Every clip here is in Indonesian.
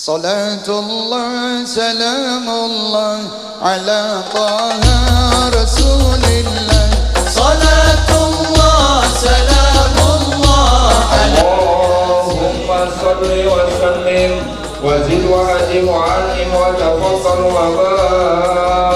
صلاة الله سلام الله على طه رسول الله. صلاة الله سلام الله على اللهم صل وسلم وزد وأدم وعنهم وتفضل وبارك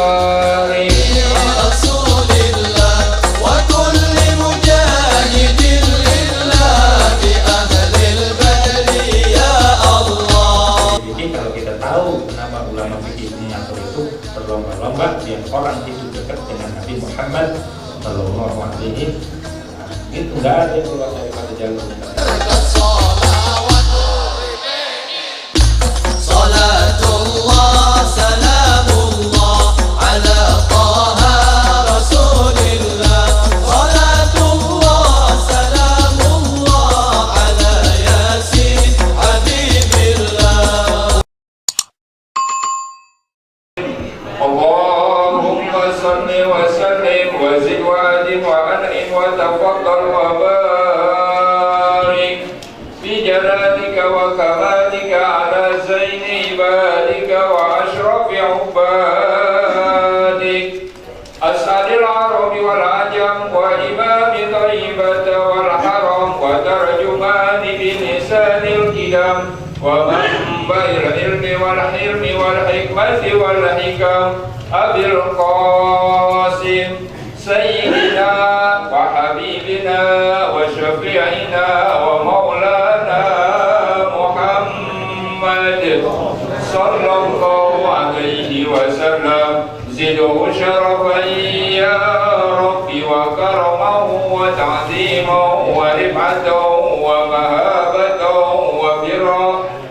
يا رسول الله وكل مجاهد لله بأهل البدر يا الله. Jadi kalau kita tahu kenapa ulama fikih mengatur itu berlomba-lomba biar orang hidup dekat dengan Nabi Muhammad Sallallahu Alaihi Wasallam. Itu nggak ada yang keluar daripada jalur kita. صلاة الله سلام الله على طه رسول الله. صلاة الله سلام الله على ياسين حبيب الله. اللهم صل وسلم وزد وأدم وأنعم وتفضل وبارك بجلالك وكمالك على زين عبادك وأشرف عبادك أسعد العرب والعجم وإمام طيبة والحرم وترجمان بلسان الكلام ومنبع العلم والحلم والحكمة والحكم أبي القاسم سيدنا وحبيبنا وشفيعنا ومولانا محمد صلى الله عليه وسلم. زده شرفا يا ربي وكرما وتعظيما ورفعة ومهابة وبرا.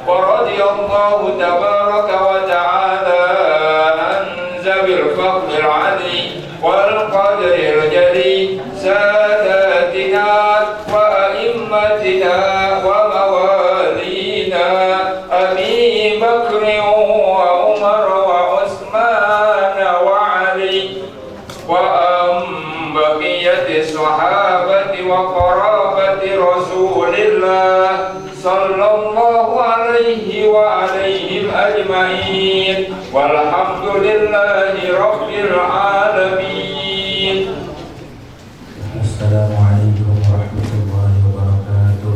ورضي الله تبارك وتعالى عن ذوي الفضل العلي والقدر الجلي ساداتنا وأئمتنا وموالينا أبي بكر وعمر وعثمان وعلي وأن بقية الصحابة وقرابة رسول الله صلى الله عليه وعليهم أجمعين والحمد لله رب العالمين. السلام عليكم ورحمة الله وبركاته.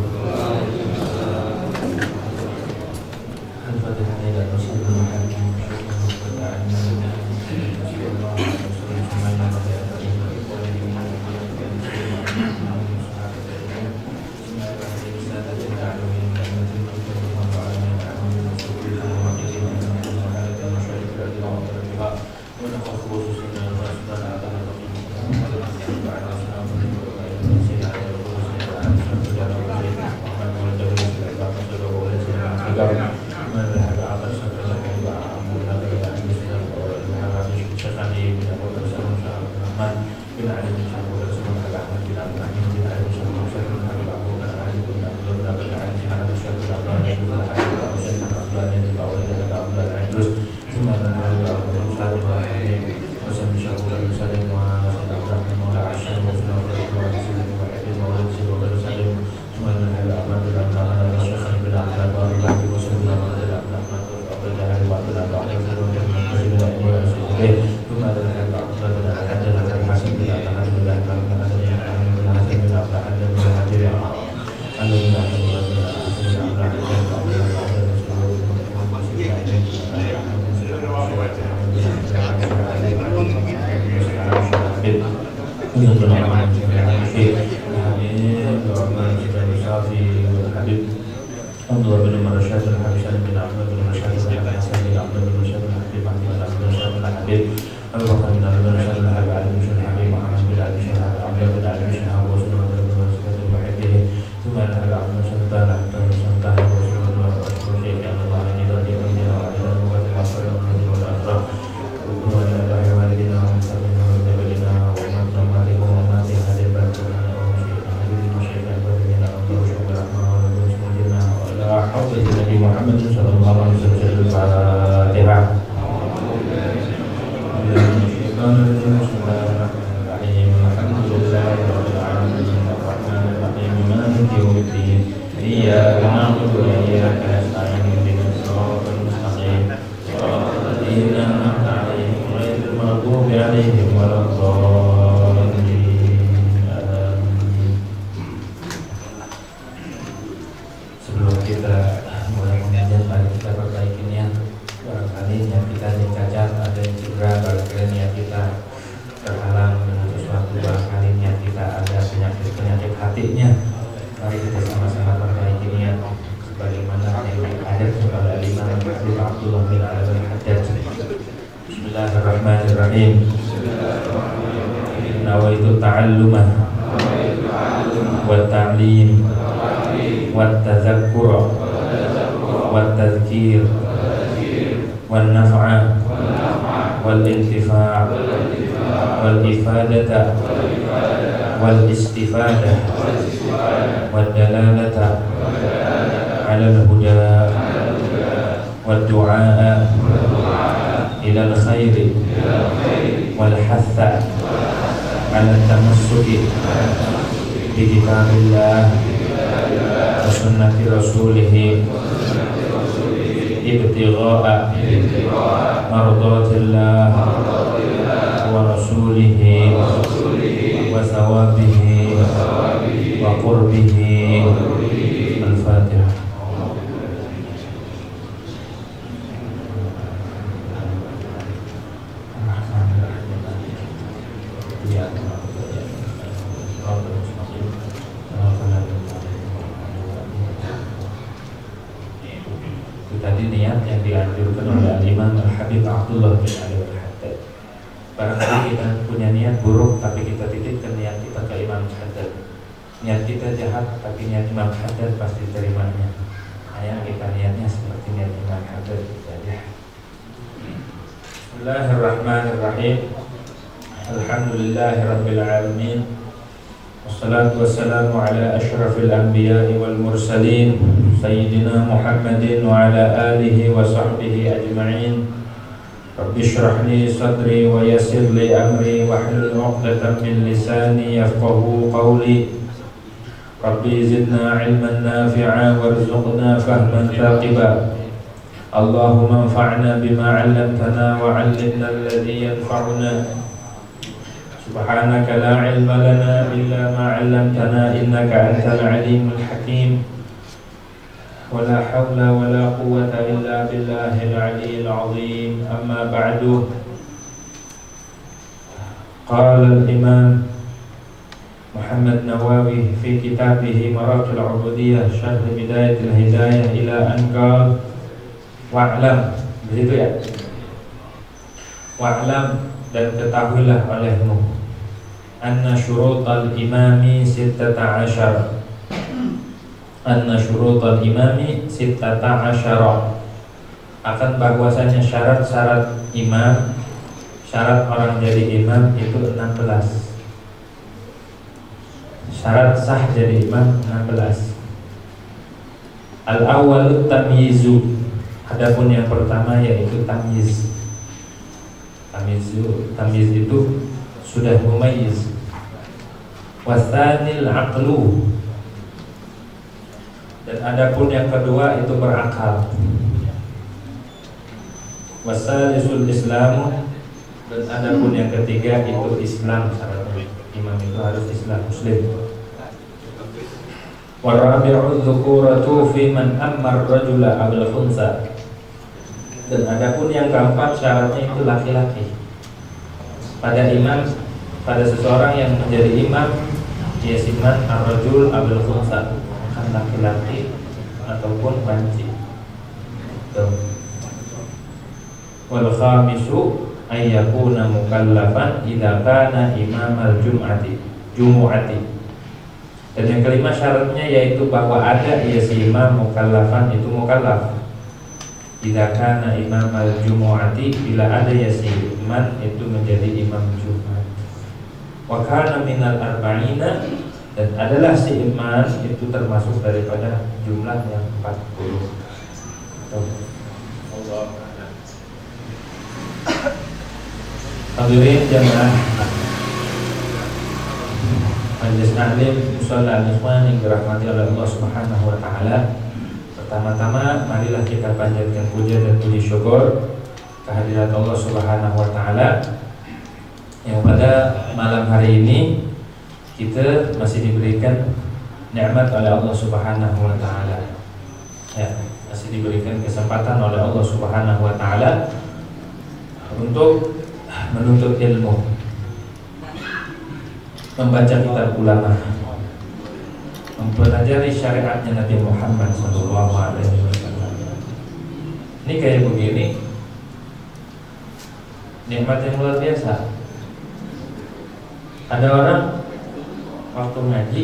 Habib Abdullah bin Ali Al-Haddad. Bismillahirrahmanirrahim. Nawaitu ta'allumah wa ta'lim wa tazakkura wa tazkir wa naf'a wal intifa' wal ifadata wal istifada wal dalalata ala al-huda wal du'a ila al-khair wal hatha ala tamassuki bi kitabillah wa sunnati rasulih ibtigha'a mardatillah wa rasulih wa thawabihi wa qurbihi. Al-Fatihah. Tadi niat yang dianjurkan oleh Imam Habib Abdullah bin Ali Al-Haddad. Barangkali kita punya niat buruk, tapi kita titipkan niat kita ke Imam Haddad. Niat kita jahat, tapi niat Imam Haddad pasti terimanya. Hanya kita niatnya seperti niat Imam Haddad saja. Bismillahirrahmanirrahim. Alhamdulillahirabbil alamin. Wassalatu wassalamu ala asyrafil anbiya'i wal mursalin Sayyidina Muhammadin wa ala alihi wa sahbihi ajma'in. Rabbi shrah li sadri wa yassir li amri wa hlul 'uqdatam min lisani yafqahu qawli. Rabbi zidna 'ilman nafi'a warzuqna fahman thaqiba. Allahumma anfa'na bima 'allamtana wa 'allimna alladhi yanfa'una. Subhanaka la ilma lana illa ma 'allamtana innaka antal 'alimul hakim. Wa la hawla wa la quwwata illa billahil 'aliyyil 'azim. Amma ba'du. Qala al-imam Muhammad Nawawi fi kitabih Maraqil 'Ubudiyah Syarh Bidayatil Hidayah ila an qala wa'lam. Begitu ya? Wa'lam, dan ketahuilah olehmu anna syurutal imami sittata asyara. Anna syurutal imami sittata asyara, akan bahwasanya syarat-syarat imam, syarat orang jadi imam itu 16. Syarat sah jadi imam 16. Al-awwalut tamyizu, adapun yang pertama yaitu tamyiz. Tamyiz itu sudah mumayyiz. Wasanil aqlu, dan adapun yang kedua itu berakal. Wasalisul islamu, dan adapun yang ketiga itu Islam. Syaratnya imam itu harus Islam, muslim. Warabi'u dzukuratu fi man ammar rajula abil khunsa, dan adapun yang keempat syaratnya itu laki-laki. Pada imam, pada seseorang yang menjadi imam, dia siman ar-rajul abil khunsa, akan laki-laki ataupun banci. Wal khamisu ay yakuna mukallafan idza kana imam al-jumu'ati. Dan yang kelima syaratnya yaitu bahwa ada ia si imam mukallafan, itu mukallaf. Idza kana imam al-jumu'ati, bila ada ya si imam itu menjadi imam Jumat. Wa kana minal arba'ina, dan adalah si imam itu termasuk daripada jumlah yang 40. Allah. Hadirin jamaah Majelis Taklim Musalla al-Ikhwan yang dirahmati oleh Allah Subhanahu wa taala. Pertama-tama marilah kita panjatkan puja dan puji syukur kehadirat Allah Subhanahu wa taala yang pada malam hari ini kita masih diberikan nikmat oleh Allah Subhanahu wa taala. Ya, masih diberikan kesempatan oleh Allah Subhanahu wa taala untuk menuntut ilmu, membaca kitab ulama, mempelajari syariatnya Nabi Muhammad SAW. Ini kayak begini, nikmat yang luar biasa. Ada orang waktu ngaji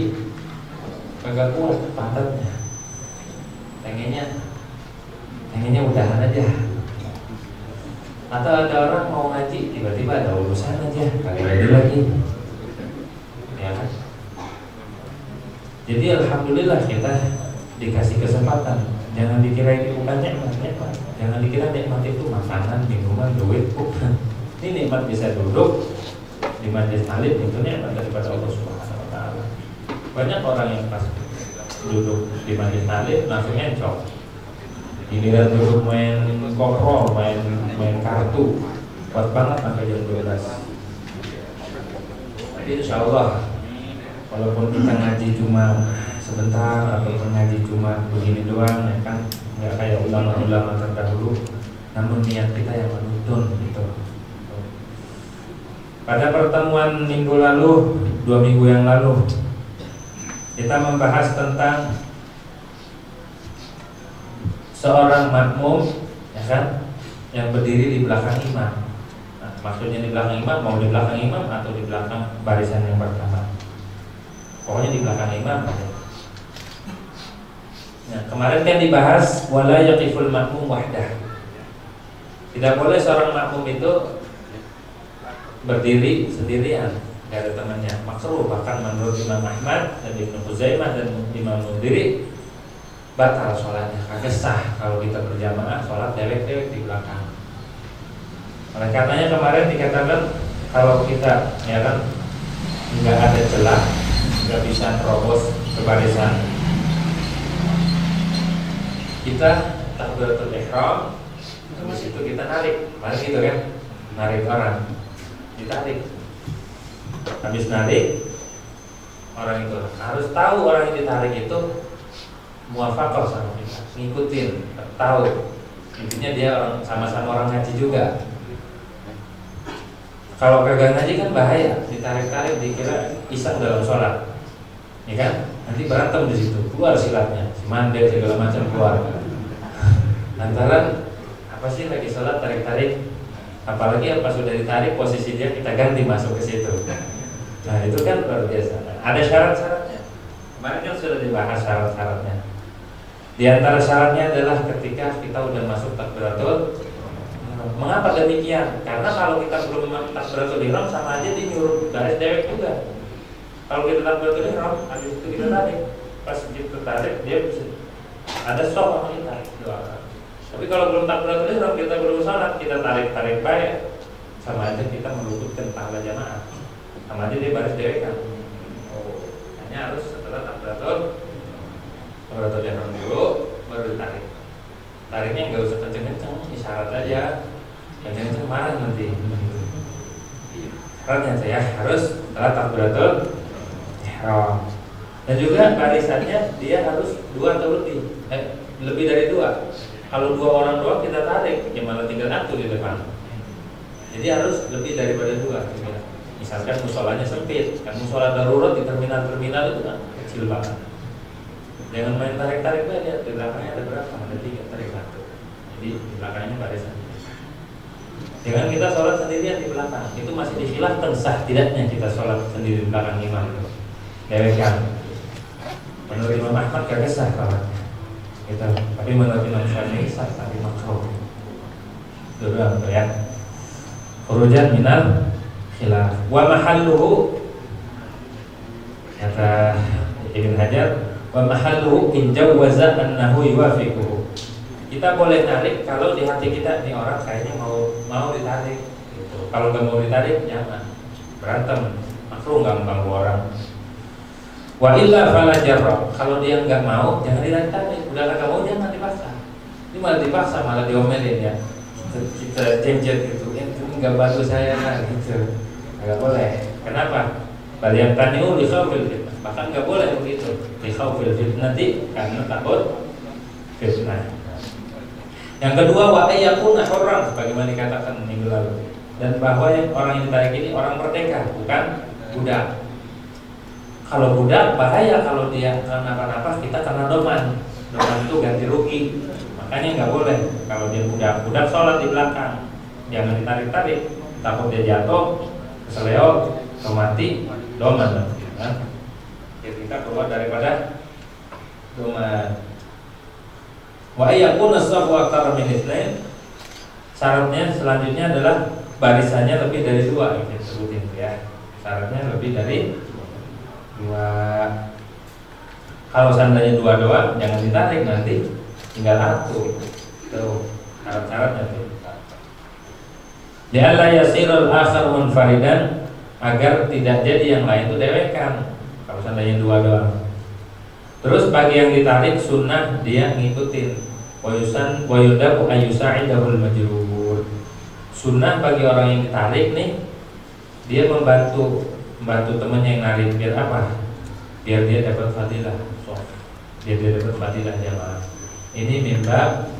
kagak kuat pantatnya, pengennya udahan aja. Atau ada orang mau ngaji tiba-tiba ada urusan aja, kagak ready lagi, ya kan? Jadi alhamdulillah kita dikasih kesempatan. Jangan dikira itu bukan nikmat. Jangan dikira nikmat itu makanan, minuman, duit, bukan. Ini nikmat bisa duduk di majelis alim, itu nikmat daripada Allah Subhanahu wa taala. Banyak orang yang pas duduk di majelis alim langsung encok. Giliran duduk main koprol, main kartu, kuat banget sampai jam 12. Tapi insyaallah walaupun kita ngaji cuma sebentar atau ngaji cuma begini doang, ya kan, nggak kayak ulama-ulama terdahulu, namun niat kita yang menuntun gitu. Pada pertemuan minggu lalu, 2 minggu yang lalu, kita membahas tentang seorang makmum, ya kan, yang berdiri di belakang imam. Nah, maksudnya di belakang imam, mau di belakang imam atau di belakang barisan yang pertama, pokoknya di belakang imam aja. Nah, kemarin kan dibahas wala yaqiful makmum wahdah. Tidak boleh seorang makmum itu berdiri sendirian, tidak ada temannya. Makruh, bahkan menurut Imam Ahmad dan Ibnu Khuzaimah dan Imam Mundhiri batal sholatnya, kagak sah kalau kita berjamaah sholat dewek-dewek di belakang. Oleh karenanya kemarin dikatakan kalau kita, ya kan, nggak ada celah, nggak bisa terobos ke barisan, kita takbiratul ihram, habis itu kita narik, mari gitu kan, narik orang, ditarik. Habis narik, orang itu harus tahu orang yang ditarik itu muwafaqah sama kita, ngikutin, tahu. Intinya dia orang sama-sama orang ngaji juga. Kalau kagak ngaji kan bahaya, ditarik-tarik dikira iseng dalam sholat, ya kan? Nanti berantem di situ, keluar silatnya, si mandek segala macam keluar. Lantaran apa sih lagi sholat tarik-tarik, apalagi pas sudah ditarik posisi dia kita ganti masuk ke situ. Nah itu kan luar biasa. Ada syarat-syaratnya. Kemarin kan sudah dibahas syarat-syaratnya. Di antara syaratnya adalah ketika kita udah masuk takbiratul. Mengapa demikian? Karena kalau kita belum takbiratul ihram sama aja dinyuruh garis dewek juga. Kalau kita takbiratul ihram, habis itu kita tarik. Pas kita tarik dia bisa ada stop sama kita doakan. Tapi kalau belum takbiratul ihram, kita belum salat, kita tarik baik, sama aja kita meluputkan pahala jamaah. Sama aja dia baris dewek kan. Hanya harus setelah takbiratul ihram dulu baru ditarik. Tariknya nggak usah kenceng-kenceng, isyarat aja. Kenceng-kenceng marah nanti. Syaratnya saya harus setelah takbiratul ihram. Dan juga barisannya dia harus 2 atau lebih dari 2. Kalau 2 orang doang kita tarik, ya malah tinggal 1 di depan. Jadi harus lebih daripada 2. Misalkan musolanya sempit, kan musola darurat di terminal-terminal itu kan kecil banget. Jangan main tarik-tarik aja, di belakangnya ada berapa? Ada 3, tarik 1. Jadi di belakangnya barisan. Jangan kita sholat sendirian di belakang. Itu masih dikhilafkan sah tidaknya kita sholat sendiri di belakang imam. Dewekan. Menurut Imam Ahmad kagak sah sholatnya. Gitu. Tapi menurut Imam Syafi'i sah, tapi makruh. Dulu ya. Khurujan minal khilaf. Wa mahalluhu, kata Ibn Hajar, wa mahalluhu in jawwaza annahu yuwafiquhu. Kita boleh narik kalau di hati kita nih orang kayaknya mau ditarik gitu. Kalau nggak mau ditarik jangan, berantem, makruh nggak mengganggu orang. Wa illa fala jarra. Kalau dia nggak mau jangan ditarik. Udah kagak mau jangan dipaksa. Ini malah dipaksa, malah diomelin ya. Kita jenjet gitu, itu nggak bantu saya kan gitu. Nggak boleh. Kenapa? Balian taniu li khawfil fitnah. Bahkan nggak boleh begitu. Li khawfil fitnah nanti karena takut fitnah. Yang kedua, wa ayyakuna hurran, sebagaimana dikatakan minggu lalu. Dan bahwa yang orang yang ditarik ini orang merdeka, bukan budak. Kalau budak bahaya, kalau dia kenapa-napa kita kena doman. Doman itu ganti rugi. Maka makanya nggak boleh kalau dia budak sholat di belakang, jangan ditarik-tarik, takut dia jatuh, keseleo, atau mati, doman kan? Jadi kita keluar daripada doman. Wa ayyakuna as-saffu aktsara min itsnain. Syaratnya selanjutnya adalah barisannya lebih dari 2, kita sebutin ya. Syaratnya lebih dari 2. Kalau seandainya 2 doang, jangan ditarik, nanti tinggal atur. Tuh, syarat-syaratnya tuh. Li'alla yasirul akhar munfaridan, agar tidak jadi yang lain itu dewekan. Kalau seandainya 2 doang. Terus bagi yang ditarik sunnah dia ngikutin. Wa yudabu ayyusa'idahul majrur. Sunnah bagi orang yang ditarik nih, dia membantu temannya yang narik, biar apa? Biar dia dapat fadilah. Biar dia dapat fadilah jamaah. Ini mimba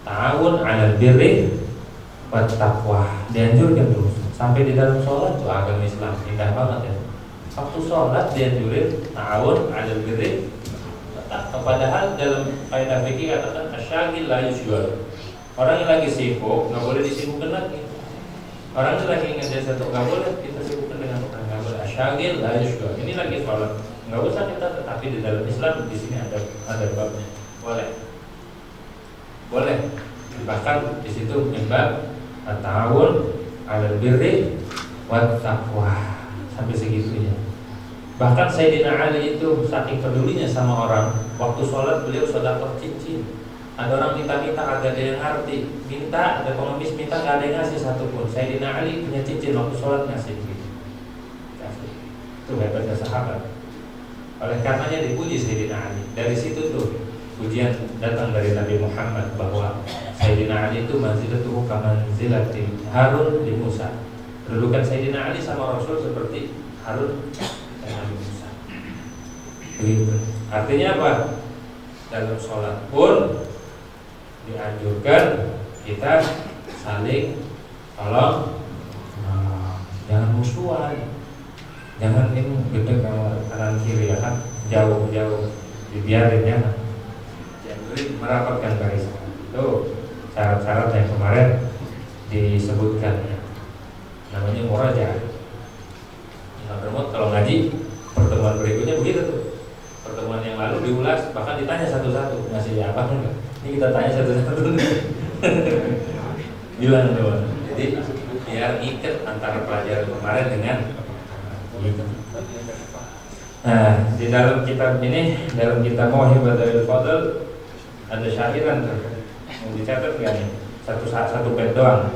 ta'awun 'alal birri wat taqwa. Dianjurkan tuh sampai di dalam sholat tuh agama Islam indah banget ya. Waktu sholat dianjurin ta'awun 'alal birri. Padahal dalam kaidah fikih katakan asyagil la yusyghal. Orang yang lagi sibuk nggak boleh disibukkan lagi. Orang yang lagi ngerjain satu nggak boleh kita sibukkan dengan orang, nggak boleh. Asyagil la yusyghal. Ini lagi sholat, nggak usah kita, tetapi di dalam Islam di sini ada babnya. Boleh. Bahkan di situ membab at-ta'awun 'alal birri wat taqwa, sampai segitunya. Bahkan Sayyidina Ali itu saking pedulinya sama orang, waktu sholat beliau sedekah cincin. Ada orang minta-minta, agak ada yang ngerti, minta, ada pengemis minta, nggak ada yang ngasih satupun. Sayyidina Ali punya cincin, waktu sholat ngasih gitu. Kasih. Itu hebatnya sahabat. Oleh karenanya dipuji Sayyidina Ali. Dari situ tuh pujian datang dari Nabi Muhammad bahwa Sayyidina Ali itu manzilatuhu kamanzilati Harun li Musa. Kedudukan Sayyidina Ali sama Rasul seperti Harun dan Nabi Musa. Begitu. Artinya apa? Dalam sholat pun dianjurkan kita saling tolong, jangan musuhan, jangan ini gede kanan kiri ya kan, jauh dibiarin, jangan merapatkan barisan. Itu syarat-syarat yang kemarin disebutkan, namanya murajaah. Nah, bermut kalau ngaji pertemuan berikutnya begitu tuh. Pertemuan yang lalu diulas, bahkan ditanya satu-satu, ngasih apa enggak? Ini kita tanya satu-satu. Bilang doang. Jadi biar ikat antara pelajaran kemarin dengan ini. Nah, di dalam kitab ini, dalam kitab Mauhibatul Fadl ada syairan tuh. Mau dicatat enggak nih? Satu bait doang.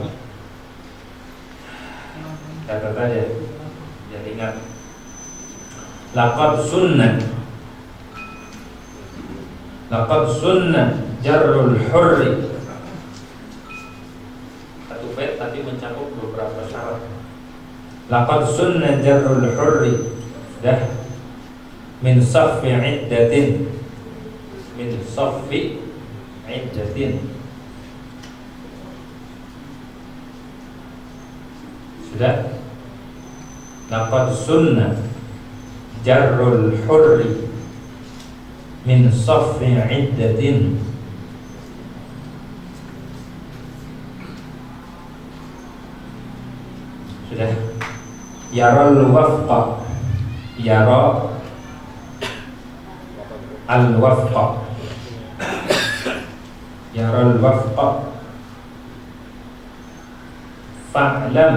Catat aja. Jadi ingat. Laqad sunnah jarrul hurri. Satu bait tapi mencakup beberapa syarat. Laqad sunnah jarrul hurri. Sudah. Min saffi iddatin. Sudah. Laqad sunnah jarrul hurri min saffi iddatin. Sudah. Yaral wafqa, yara al wafqa, yaral wafqa. Fa'lam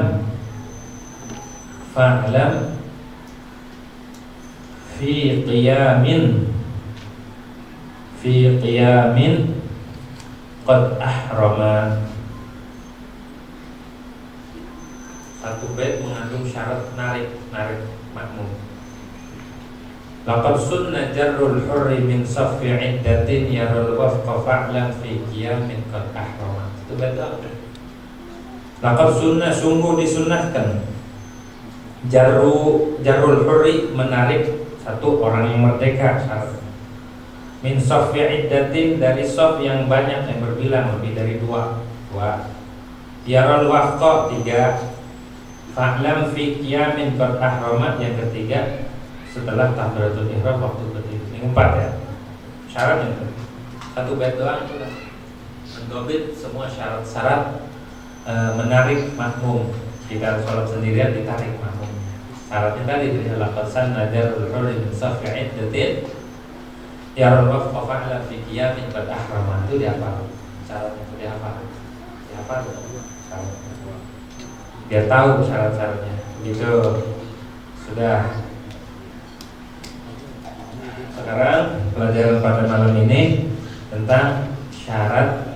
fi qiyamin qad ahrama. Satu bait mengandung syarat narik makmum. Laqad sunnah jarrul hurri min saffi iddatin yarul wafqa fa'lam fi qiyamin qad ahrama. Itu bait apa? Laqad sunnah, sungguh disunnahkan, jarrul hurri, menarik satu orang yang merdeka, syarat. Min saffi iddatin, dari saf yang banyak, yang berbilang lebih dari dua. Yarul wafqa, 3. Fa'lam fi qiyamin qad ahramat, yang ketiga setelah takbiratul ihram waktu berdiri. Yang 4 ya. Syaratnya itu. Satu bait doang sudah. dobit semua syarat-syarat menarik makmum. Jika sholat sendirian ditarik makmum. Syaratnya tadi itu laqasan nadar al-hurri min safi'id datin ya Rabb fa'ala fi qiyamin qad ahrama, itu dihafal. Syaratnya itu dihafal. Biar tahu syarat-syaratnya. Begitu. Sudah. Sekarang pelajaran pada malam ini tentang syarat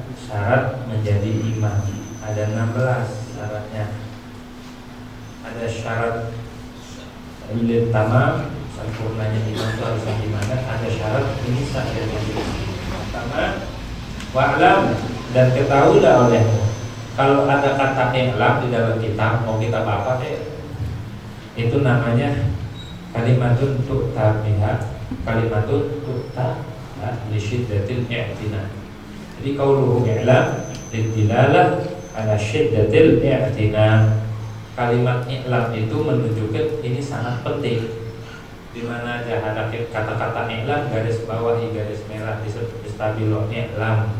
menjadi imam. Ada 16 syaratnya. Ada syarat ilmu tamam, sempurnanya imam itu harus gimana? Ada syarat ini saja jadi. Pertama, wa'lam, dan ketahuilah olehmu. Kalau ada kata i'lam di dalam kitab, mau kitab apa itu namanya kalimatun tu'ta biha, kalimatun tu'ta li syiddatil i'tina. Jadi qauluhu i'lam didilalah ala syiddatil i'tina. Kalimat i'lam itu menunjukkan ini sangat penting. Di mana aja ada kata-kata i'lam garis bawahi garis merah disebut stabilo i'lam.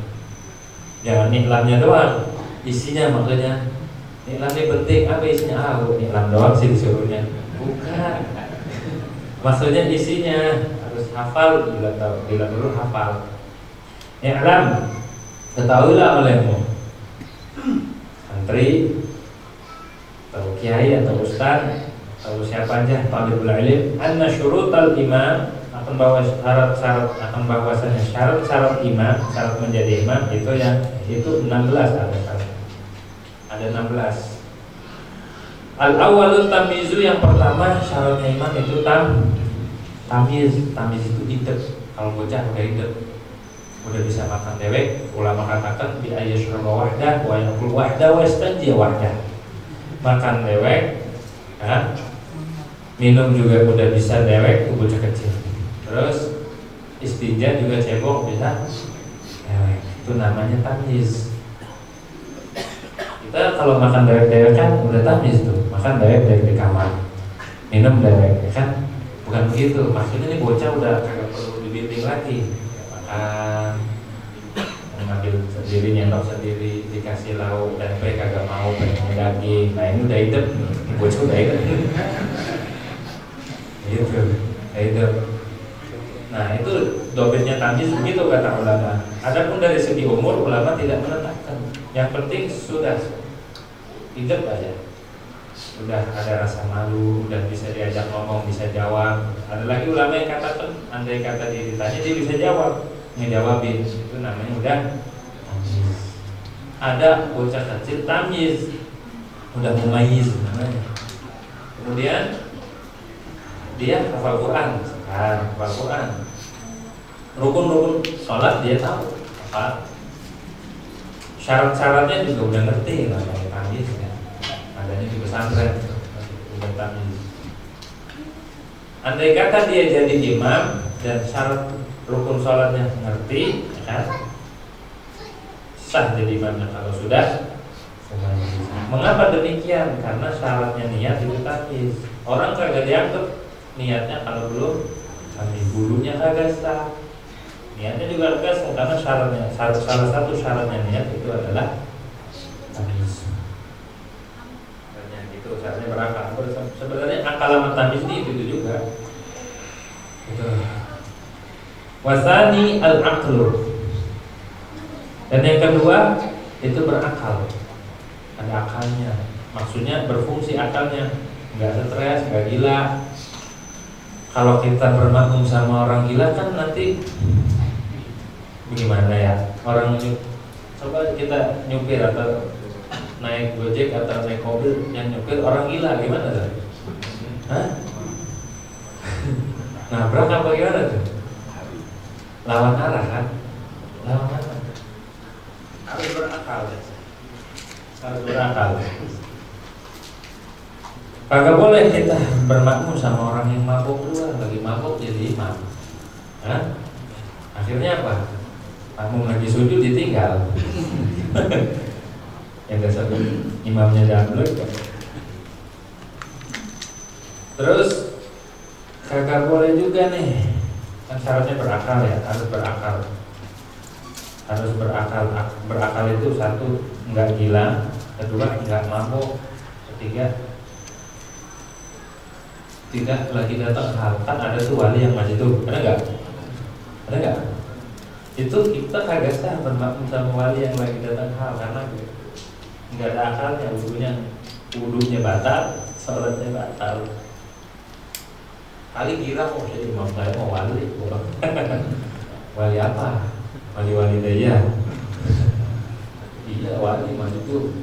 Jangan i'lamnya doang, isinya maksudnya. I'lam ini penting, apa isinya? I'lam doang sih disuruhnya. Bukan. Maksudnya isinya harus hafal, bila perlu hafal. I'lam, ketahuilah olehmu. Santri atau kiai atau ustaz atau siapa aja talibul ilm, anna syurutal imam, akan bawa syarat-syarat, akan bahwasanya syarat-syarat imam, syarat menjadi imam itu 16 ada 16. Al-awwalul tamyizu, yang pertama syaratnya imam itu tamyiz itu idep. Kalau bocah udah idep, udah bisa makan dewek, ulama katakan bi ayyashrabu wahdah wa yaqul wahdah wa yastanji wahdah. Makan dewek, minum juga udah bisa dewek, itu bocah kecil. Terus istinja juga cebok bisa dewek, itu namanya tamyiz. Kita kalau makan dewek kan udah tamyiz tuh, makan dewek di kamar, minum dewek kan, bukan begitu. Maksudnya ini bocah udah kagak perlu dibimbing lagi, makan ngambil sendiri, nyendok sendiri, dikasih lauk tempe kagak mau, pengen daging. Nah ini udah hidup, bocah udah hidup. Hidup. Nah itu dobitnya tamyiz begitu kata ulama. Adapun dari segi umur ulama tidak menetapkan. Yang penting sudah hidup aja, sudah ada rasa malu, udah bisa diajak ngomong, bisa jawab. Ada lagi ulama yang katakan, andai kata dia ditanya dia bisa jawab, ngejawabin, itu namanya udah tamyiz. Ada bocah kecil tamyiz, udah mumayyiz namanya. Kemudian dia hafal Quran, hafal Quran. Rukun-rukun sholat dia tahu, apa? Syarat-syaratnya juga udah ngerti, namanya tamyiz ya. Adanya di pesantren, udah tamyiz. Andai kata dia jadi imam dan syarat rukun sholatnya ngerti, kan? Sah jadi imamnya kalau sudah semuanya bisa. Mengapa demikian? Karena syaratnya niat itu tamyiz. Orang kagak dianggap niatnya kalau belum tamyiz, bulunya kagak sah. Niatnya juga kagak sah karena syaratnya, salah satu syaratnya niat itu adalah tamyiz. Syaratnya berakal. Sebenarnya akal sama tamyiz itu juga. Itu. Wasani al-aqlu. Dan yang kedua itu berakal. Ada akalnya. Maksudnya berfungsi akalnya, enggak stres, enggak gila. Kalau kita bermakmum sama orang gila kan nanti bagaimana ya? Orang coba kita nyupir atau naik Gojek atau naik mobil yang nyupir orang gila, gimana tuh? Hah? Nabrak apa gimana tuh? Lawan arah kan? Lawan arah. Harus berakal ya. Harus berakal. Kagak boleh kita bermakmum sama orang yang mabuk dulu, lagi mabuk jadi imam. Hah? Akhirnya apa? Makmum lagi sujud ditinggal. Yang dasar imamnya jamlek. Terus kagak boleh juga nih, kan syaratnya berakal ya, harus berakal. harus berakal itu satu nggak gila, kedua nggak mabuk, ketiga tidak lagi datang hal. Kan ada tuh wali yang macam itu, ada nggak? Ada nggak? Itu kita kagak sah bermakmum sama wali yang lagi datang hal karena nggak ada akalnya, wudunya batal, sholatnya batal. Kali kira kok jadi imam saya mau wali, wali apa? Wali daya. Iya wali mah itu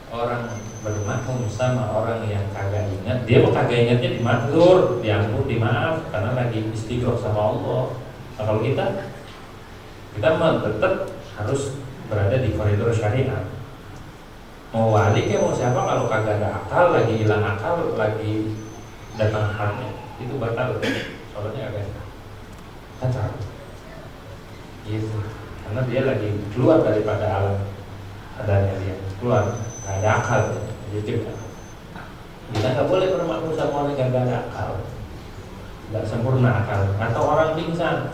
orang bermakmum sama orang yang kagak ingat, dia mau kagak ingatnya dimaklur, diampun, dimaaf karena lagi istighfar sama Allah. Nah, kalau kita mah tetap harus berada di koridor syariat. Mau wali kayak mau siapa kalau kagak ada akal, lagi hilang akal, lagi datang halnya itu batal, soalnya agak kacau. Gitu. Karena dia lagi keluar daripada alam adanya, dia keluar, nggak ada akal, gitu. Kita nggak boleh bermakmum sama orang yang nggak ada akal, nggak sempurna akal. Atau orang pingsan,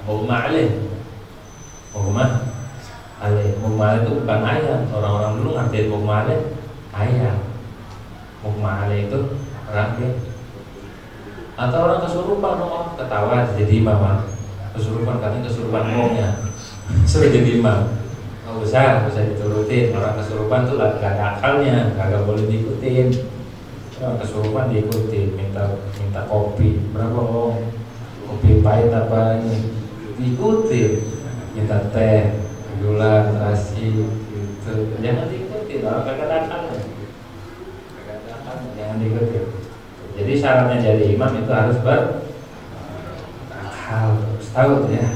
Mughma alaih itu bukan ayam. Orang-orang dulu ngertiin Mughma alaih ayam. Mughma alaih itu orang dia. Atau orang kesurupan, ketawa jadi imam. Kesurupan katanya kesurupan ngomongnya suruh jadi imam. Usah diturutin. Orang kesurupan tuh gak ada akalnya, gak boleh diikutin. Orang kesurupan diikutin, minta kopi berapa kopi pahit apa ini diikutin, minta teh gula terasi gitu, jangan diikutin. Orang kagak ada akalnya, jangan diikutin. Jadi syaratnya jadi imam itu harus berakal, harus tahu ya.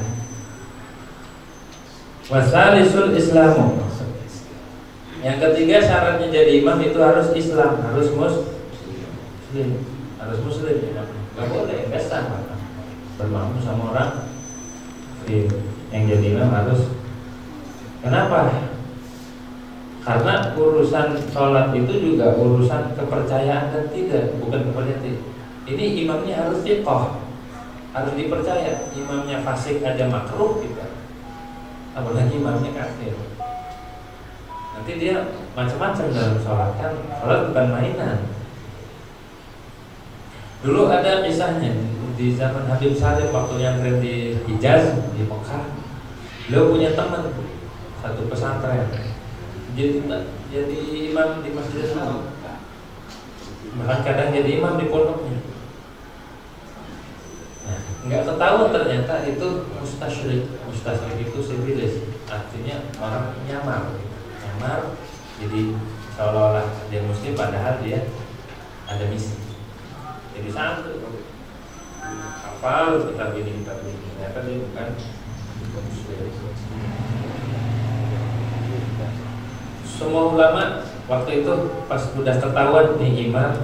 Wasalisul Islamu. Yang ketiga syaratnya jadi imam itu harus Islam, harus muslim, ya. Gak boleh, gak sah bermakmum sama orang yang jadi imam harus. Kenapa? Karena urusan sholat itu juga urusan kepercayaan dan tidak, bukan kepercayaan. Ini imamnya harus thiqah, harus dipercaya. Imamnya fasik aja makruh kita, apalagi imamnya kafir. Nanti dia macam-macam dalam sholat, kan sholat bukan mainan. Dulu ada kisahnya di zaman Habib Salim waktu yang keren di Hijaz, di Mekah. Beliau punya teman satu pesantren, jadi imam di Masjidil Haram, bahkan kadang jadi imam di pondoknya. Nah, nggak ketahuan ternyata itu mustasyrik itu sivilis, artinya orang nyamar, jadi seolah-olah dia muslim padahal dia ada misi. Jadi santri hafal kitab ini, ternyata dia bukan muslim. Semua ulama waktu itu pas sudah ketahuan nih imam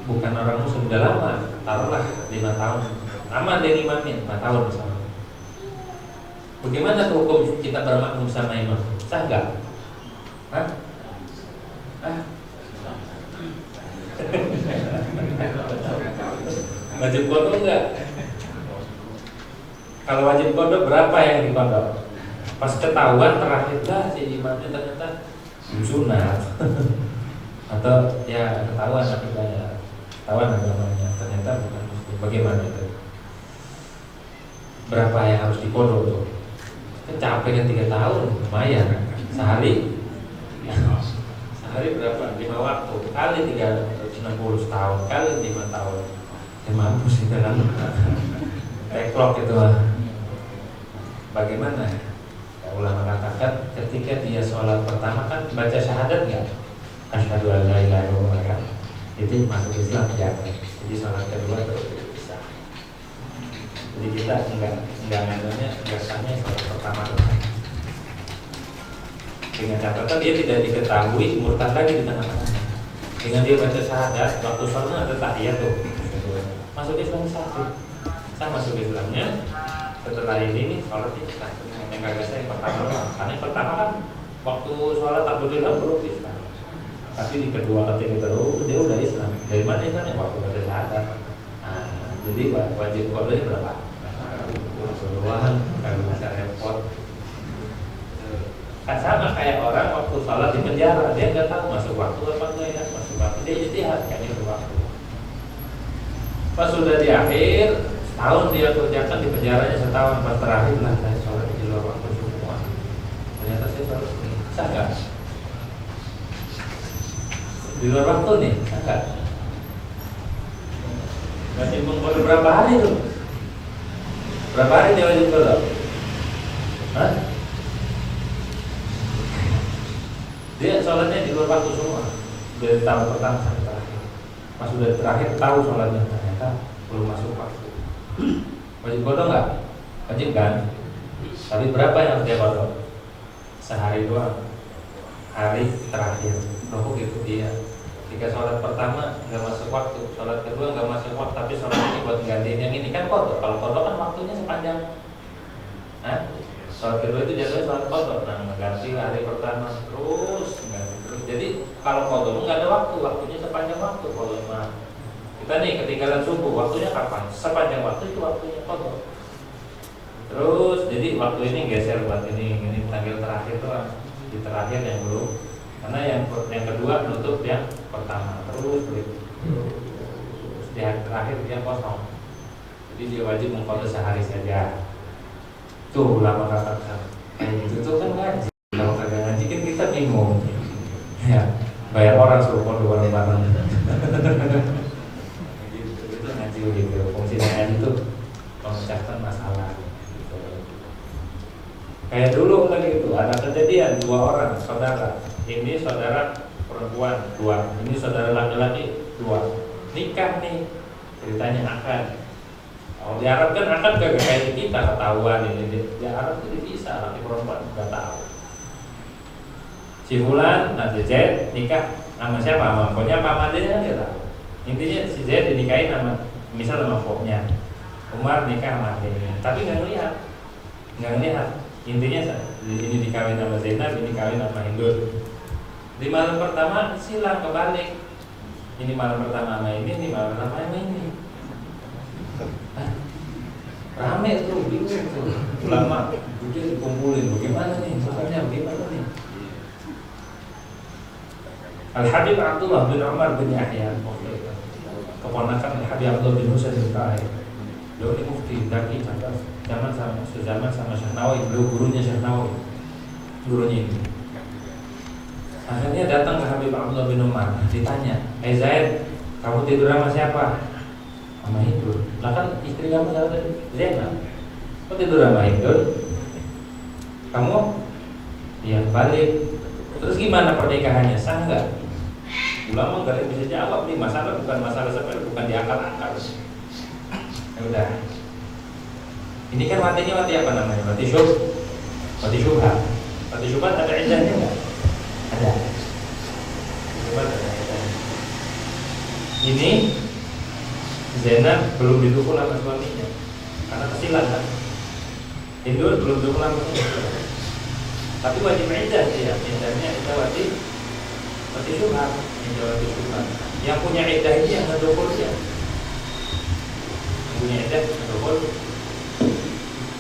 bukan orang muslim, sudah lama, taruhlah 5 tahun, lama dia imamnya 5 tahun misalnya. Bagaimana hukum kita bermakmum sama imam? Sah nggak? Wajib kodok nggak? Kalau wajib kodok berapa yang dikodok? Pas ketahuan terakhir lah si imamnya ternyata sunat atau ya ketahuan akidahnya, ketahuan agamanya, ternyata bukan muslim. Bagaimana itu? Berapa yang harus dikodok tuh? Kan capek kan 3 tahun, lumayan. Sehari berapa? 5 waktu kali 360 tahun kali 5 tahun. Ya mampus itu kan. Backlog itu lah. Bagaimana? Ya, ulama katakan ketika dia sholat pertama kan baca syahadat nggak? Asyhadu an la ilaha illallah kan? Itu masuk Islam ya. Jadi sholat kedua itu bisa. Jadi kita enggak sahnya sholat pertama. Dengan catatan dia tidak diketahui murtad lagi di tengah-tengah. Dengan dia baca syahadat, waktu sholat ada tahiyat tuh, masuk Islam satu. Saya masuk Islamnya setelah ini nih sholat Islam. Yang kagak saya yang pertama, karena yang pertama kan waktu sholat tak belum Islam. Tapi di kedua ketiga terus dia udah Islam. Dari mana Islamnya? Waktu baca syahadat. Nah, Jadi wajib kodoknya berapa? Doang, kalau masa repot. Kan sama kayak orang waktu sholat di penjara, dia nggak tahu masuk waktu apa enggak ya, masuk waktu dia ijtihad kayaknya berwaktu. Pas sudah di akhir setahun dia kerjakan di penjaranya setahun, pas terakhir lah saya sholat di luar waktu semua. Ternyata saya sholat sah nggak? Di luar waktu nih, sah nggak? Wajib mengkodok berapa hari tuh? Berapa hari dia wajib kodok? Hah? Dia sholatnya di luar waktu semua dari tahun pertama sampai terakhir. Pas sudah terakhir tahu sholatnya ternyata belum masuk waktu. Wajib kodok nggak? Wajib kan? Tapi berapa yang harus dia kodok? Sehari doang. Hari terakhir. Rokok gitu dia. Jika sholat pertama nggak masuk waktu, sholat kedua nggak masuk waktu, tapi sholat ini buat gantiin yang ini kan kodok. Kalau kodok kan waktunya sepanjang. Hah? Sholat kedua itu jadinya sholat kodok. Nah, mengganti hari pertama terus. Jadi kalau kodok nggak ada waktu, waktunya sepanjang waktu kodok. Nah, kita nih ketinggalan subuh, waktunya kapan? Sepanjang waktu itu waktunya kodok. Terus jadi waktu ini geser buat ini tanggal terakhir tuh di terakhir yang belum. Karena yang kedua nutup yang pertama terus begitu. Terus di hari terakhir dia kosong. Jadi dia wajib mengkodok sehari saja. Tuh ulama katakan kayak gitu tuh kan ngaji. Kalau kagak ngaji kan kita bingung. Ya, bayar orang suruh kodok bareng-bareng. Itu ngaji gitu. Fungsi ngaji itu memecahkan masalah. Gitu. Kayak dulu lagi itu ada kejadian dua orang saudara. Ini saudara perempuan dua, ini saudara laki-laki dua, nikah nih, ceritanya akad. Kalau di Arab kan akad gak kayak kita ketahuan ini. Di Arab itu bisa laki perempuan nggak tahu. Si Fulan, nah si Z nikah sama siapa? Sama pokoknya Pak Madenya dia tahu. Intinya si Z dinikahin sama misal sama pokoknya. Umar nikah sama adiknya, tapi nggak ngelihat. Intinya ini dikawin sama Zainab, ini kawin sama Hindun. Di malam pertama silang kebalik. Ini malam pertama sama ini malam pertama sama ini. Hah? Rame tuh, bingung tuh. Ulama udah dikumpulin, bagaimana nih? Makanya bagaimana nih? Al-Habib Abdullah bin Umar bin Yahya, keponakan Al-Habib Abdullah bin Husain bin Tahir. Beliau ini mufti daki zaman sama Syekh Nawawi, beliau gurunya Syekh Nawawi, gurunya ini. Akhirnya datang ke Habib Abdullah bin Umar, ditanya, Zaid, kamu tidur sama siapa? Sama Hindun. Lah kan istri kamu siapa tadi? Zainab. Kau tidur sama Hindun? Kamu? Iya balik. Terus gimana pernikahannya? Sah nggak? Ulama nggak bisa jawab nih, masalah bukan masalah sepele, bukan diangkat-angkat. Ya udah. Ini kan matinya mati apa namanya? Mati syubhat. Mati syubhat ada iddahnya nggak? Ada. Syubhat ada iddahnya. Ini Zainab belum didukul sama suaminya karena kesilan kan. Hindun belum didukul sama suaminya. Tapi wajib iddah dia. Iddahnya itu wajib syubhat. Yang punya iddah ini yang ngedukul dia. Yang punya iddah ngedukul.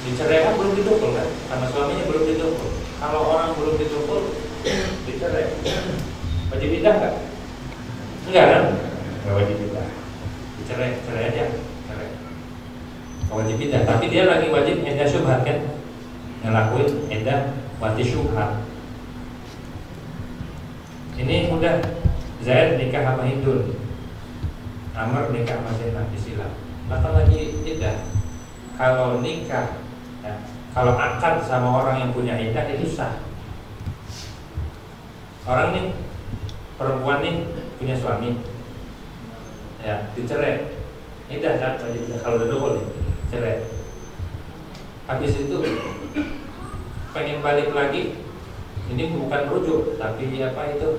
Diceraikan belum didukul kan, karena suaminya belum didukul. Kalau orang belum didukul, dicerai. Wajib iddah nggak? Enggak kan? Nggak wajib iddah. Cerai aja, cerai. Wajib iddah, tapi dia lagi wajib iddah syubhat kan, ngelakuin iddah wati syubhat. Ini udah Zaid nikah sama Hindun, Amr nikah sama Zainab disilam. Maka lagi iddah. Kalau nikah, ya, kalau akad sama orang yang punya iddah itu sah. Orang nih, perempuan nih punya suami, ya dicerai, iddah kan, kalau udah dukul cerai. Habis itu pengen balik lagi, ini bukan rujuk, tapi apa itu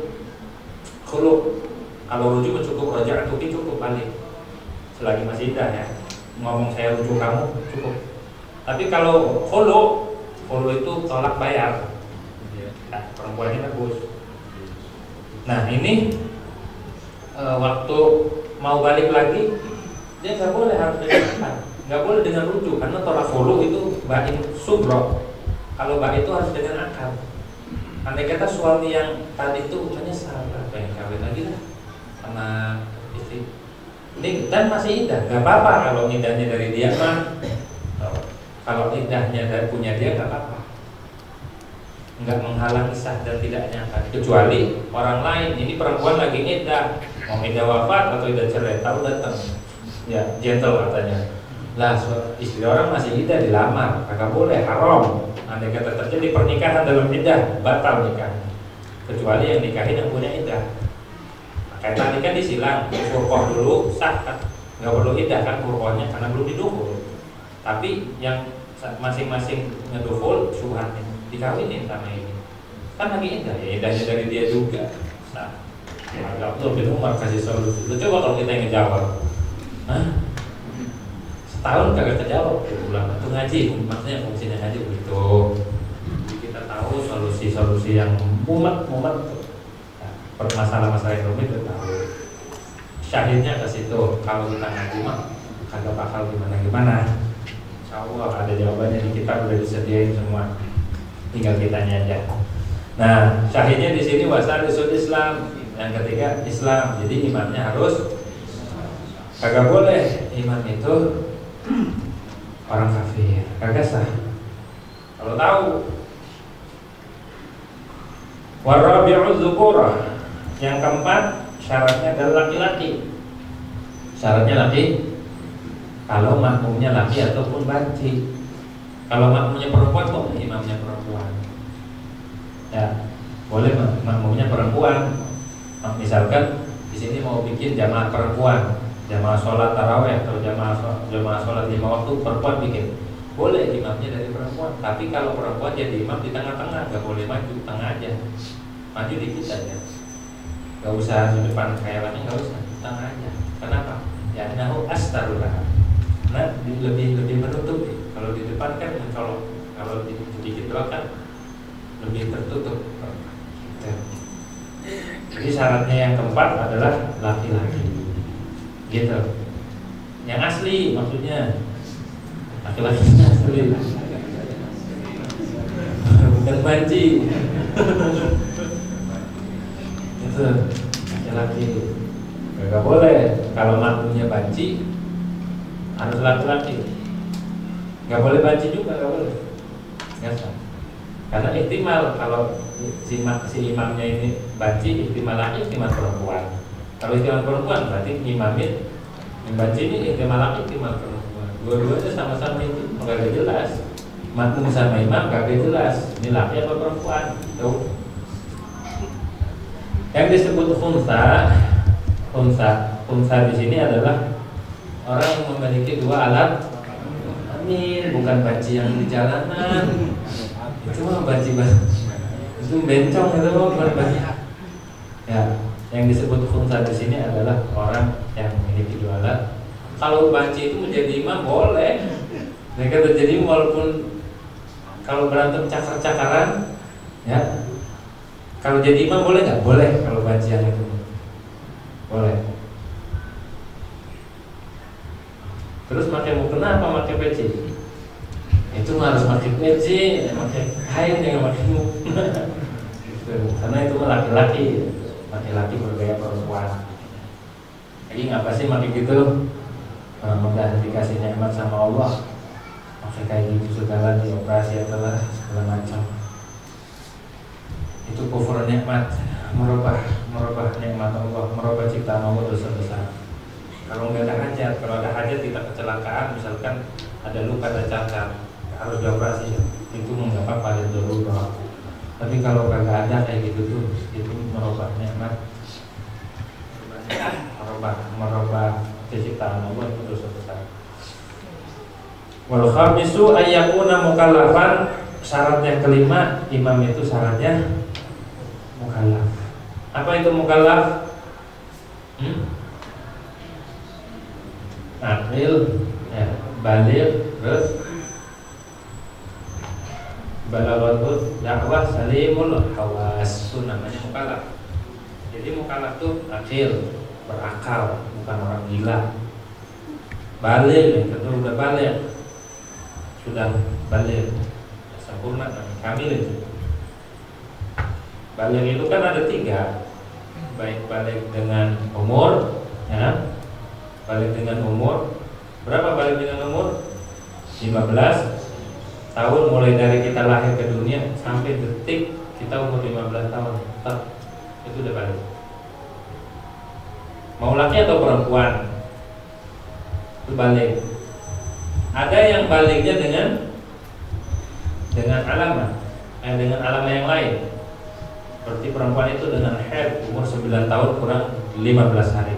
khulu. Kalau rujuk cukup rojak, cukup balik selagi masih iddah ya. Ngomong saya rujuk kamu cukup. Tapi kalau khulu itu tolak bayar. Nah, perempuannya bagus. Nah ini waktu mau balik lagi dia nggak boleh harus dengan akad, nggak boleh dengan rujuk, karena tolak khulu itu bain subro. Kalau bain itu harus dengan akad. Andai kata suami yang tadi itu menyesal, pengen kawin lagi lah sama istri ini dan masih indah, nggak apa-apa kalau indahnya dari dia mah. Kalau indahnya dari punya dia nggak apa-apa, nggak menghalangi sah dan tidaknya akad. Kecuali orang lain, ini perempuan lagi iddah, mau iddah wafat atau iddah cerai, tahu datang, ya gentle katanya. Lah istri orang masih iddah dilamar, kagak boleh, haram. Andai kata terjadi pernikahan dalam iddah, batal nikahnya. Kecuali yang nikahin yang punya iddah. Kayak tadi kan disilang, furqah dulu sah kan, nggak perlu iddah kan furqahnya karena belum didukul. Tapi yang masing-masing ngedukul syubhatnya dikawinin sama ini, kan lagi iddah, ya iddahnya dari dia juga. Nah, Abdul bin Umar kasih solusi. Coba kalau kita yang ngejawab, hah? Setahun kagak terjawab, ulama itu ngaji, maksudnya fungsinya ngaji begitu. Kita tahu solusi-solusi yang mumet-mumet, masalah-masalah yang rumit kita tahu. Syahidnya ke situ. Kalau kita ngaji mah kagak bakal gimana-gimana. Insyaallah ada jawabannya di kitab, udah disediain semua. Tinggal kitanya aja. Nah, syahidnya di sini wasalisul Islam. Yang ketiga Islam. Jadi imamnya harus, kagak boleh imam itu orang kafir, kagak sah. Kalau tahu. Warabi'u dzukurah. Yang keempat syaratnya adalah laki-laki. Syaratnya laki. Kalau makmumnya laki ataupun banci. Kalau makmumnya perempuan boleh imamnya perempuan. Ya, boleh makmumnya perempuan. Misalkan di sini mau bikin jamaah perempuan, jamaah sholat taraweh atau jamaah sholat 5 waktu, perempuan bikin, boleh imamnya dari perempuan. Tapi kalau perempuan jadi imam di tengah-tengah, nggak boleh maju, tengah aja, maju dikit aja, nggak usah di depan kayak lagi, nggak usah, tengah aja. Kenapa? Ya nahu astarullah, nah lebih menutup. Kalau di depan kan mencolok, kalau dikit doang kan lebih tertutup. Jadi syaratnya yang keempat adalah laki-laki, gitu. Yang asli maksudnya laki-laki asli, bukan banci. Itu laki-laki. Gak boleh kalau makmumnya banci harus laki-laki. Gak boleh banci juga, gak boleh. Gak sah. Karena ihtimal kalau si imamnya ini banci, ihtimal laki, ihtimal perempuan. Kalau ihtimal perempuan berarti imamnya banci ini ihtimal laki, ihtimal perempuan. Dua-duanya sama-sama itu nggak jelas. Makmum sama imam nggak jelas. Ini laki atau perempuan? Tuh. Yang disebut khunsa di sini adalah orang yang memiliki dua alat. Amin, bukan banci yang di jalanan. Itu mah banci itu bencong, itu mah bukan banci. Ya, yang disebut khunsa di sini adalah orang yang memiliki dua alat. Kalau banci itu menjadi imam boleh. Mereka terjadi walaupun kalau berantem cakar-cakaran, ya. Kalau jadi imam boleh nggak? Boleh kalau banci yang itu. Boleh. Terus pakai mukena apa pakai peci? Itu harus pakai peci, pakai kain, jangan pakai mukena. Karena itu laki-laki bergaya perempuan. Jadi ngapa sih pakai gitu? Mudah dikasih nikmat sama Allah, pakai kayak gitu segala, dioperasi adalah segala macam. Itu kufur nikmat, merubah nikmat Allah, merubah ciptaan Allah, dosa besar. Kalau nggak ada hajat, kalau ada hajat tidak kecelakaan, misalkan ada luka, ada cacat, harus dioperasi, itu nggak apa-apa, itu dulu. Tapi kalau nggak ada kayak gitu tuh, itu merubah nikmat, merubah ciptaan Allah, itu dosa besar. Wal khamisu ayyakuna mukallafan. Syarat yang kelima, imam itu syaratnya mukallaf. Apa itu mukallaf? Aqil, ya, baligh, terus balaghatul dakwah, salimul hawas, itu namanya mukallaf. Jadi mukallaf tuh aqil, berakal, bukan orang gila. balik, yang kedua udah balik, sudah balik, sempurna, kamil itu. Balik itu kan ada 3, baik balik dengan umur, ya, balik dengan umur. Berapa balik dengan umur? 15 tahun mulai dari kita lahir ke dunia sampai detik kita umur 15 tahun. Itu udah balik. Mau laki atau perempuan itu balik. Ada yang baliknya dengan alamat, dengan alamat yang lain. Seperti perempuan itu dengan haid umur 9 tahun kurang 15 hari.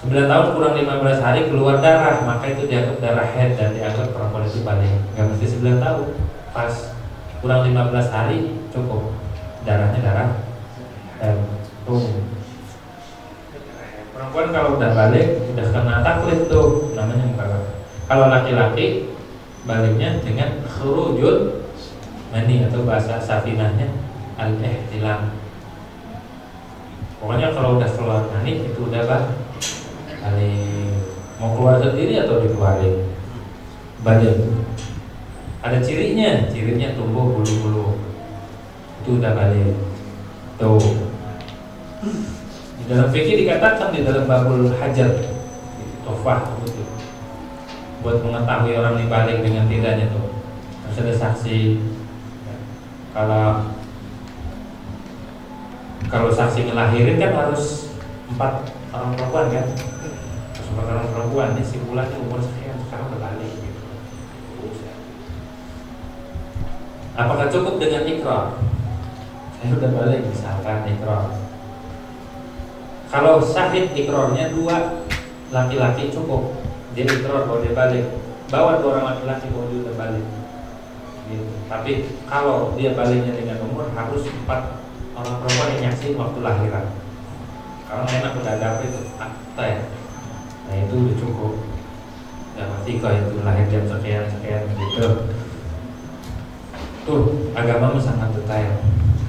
9 tahun kurang 15 hari keluar darah, maka itu dianggap darah haid dan dianggap perempuan itu balik. Gak mesti 9 tahun, pas kurang 15 hari cukup darahnya darah haid. Perempuan kalau udah balik udah kena taklif tuh, namanya mukallaf. Kalau laki-laki baliknya dengan khurujul mani atau bahasa safinahnya al-ihtilam. Pokoknya kalau udah keluar mani itu udah balik. Mau keluar sendiri atau dikeluarin, balik. Ada cirinya tumbuh bulu-bulu, itu udah balik. Tuh, di dalam fikih dikatakan di dalam babul hajar, tofah, buat mengetahui orang dibalik dengan tidaknya tuh harus ada saksi. Kalau saksi ngelahirin kan harus 4 orang perempuan kan. Orang perempuan ini simpulannya umur sekian, sekarang udah balik gitu. Apakah cukup dengan ikrar? Saya udah balik misalkan ikrar. Kalau syahid ikrarnya 2 laki-laki cukup. Dia ikrar bahwa dia balik. Bawa 2 orang laki-laki bahwa dia udah balik gitu. Tapi kalau dia baliknya dengan umur harus 4 orang perempuan yang nyaksiin waktu lahiran. Kalau enak udah ada apa itu akta ya. Nah itu udah cukup. Ya pasti kalau itu lahir jam sekian gitu. Tuh agama sangat detail.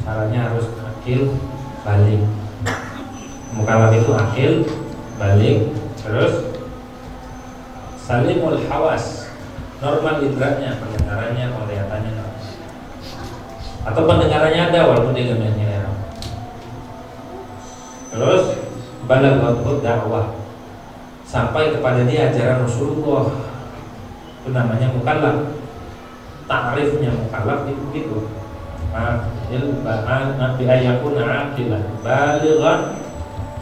Caranya harus akil balik. Mukallaf itu akil balik. Terus salimul hawas, normal indraknya, pendengarannya, penglihatannya, atau pendengarannya ada walaupun dia nggak nyelera. Terus balaghatul dakwah, sampai kepada dia ajaran Rasulullah. Itu namanya mukallaf. Ta'rifnya mukallaf itu gitu. Nabi ayakun aqilah balighan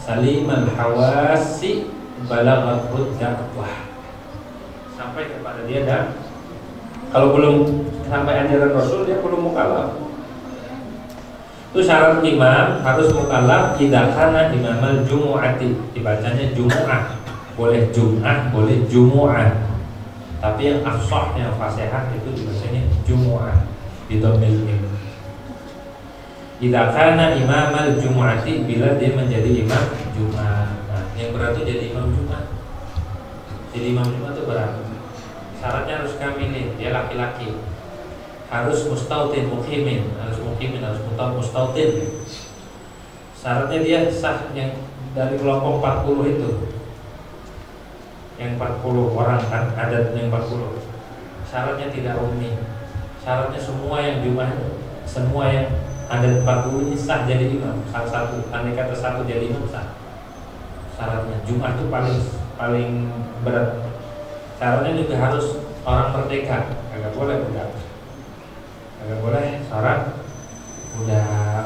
salimal hawasi balaghatul dakwah, sampai kepada dia dah. Kalau belum sampai ajaran Rasul dia belum mukallaf. Itu syarat imam harus mukallaf idza kana imamal jumu'ati, dibacanya jumu'ah. Boleh jum'ah, boleh jumu'ah. Tapi yang afsah, yang fasihah itu dibacanya jumu'ah bidhammil mim. Idza kana imamal jumu'ati, bila dia menjadi imam Jumat. Nah, yang berat itu jadi imam Jumat. Jadi imam Jumat itu berat. Syaratnya harus kamilin, dia laki-laki. Harus mustautin, muqimin, harus mustautin. Syaratnya dia sah yang dari kelompok 40 itu. Yang 40 orang kan, adat yang 40. Syaratnya tidak ummi. Syaratnya semua yang Jumat, semua yang adat 40 ini sah jadi imam. Salah satu, andai kata satu jadi imam sah. Syaratnya Jumat itu paling berat. Syaratnya juga harus orang merdeka, agak boleh budak, agak boleh seorang budak.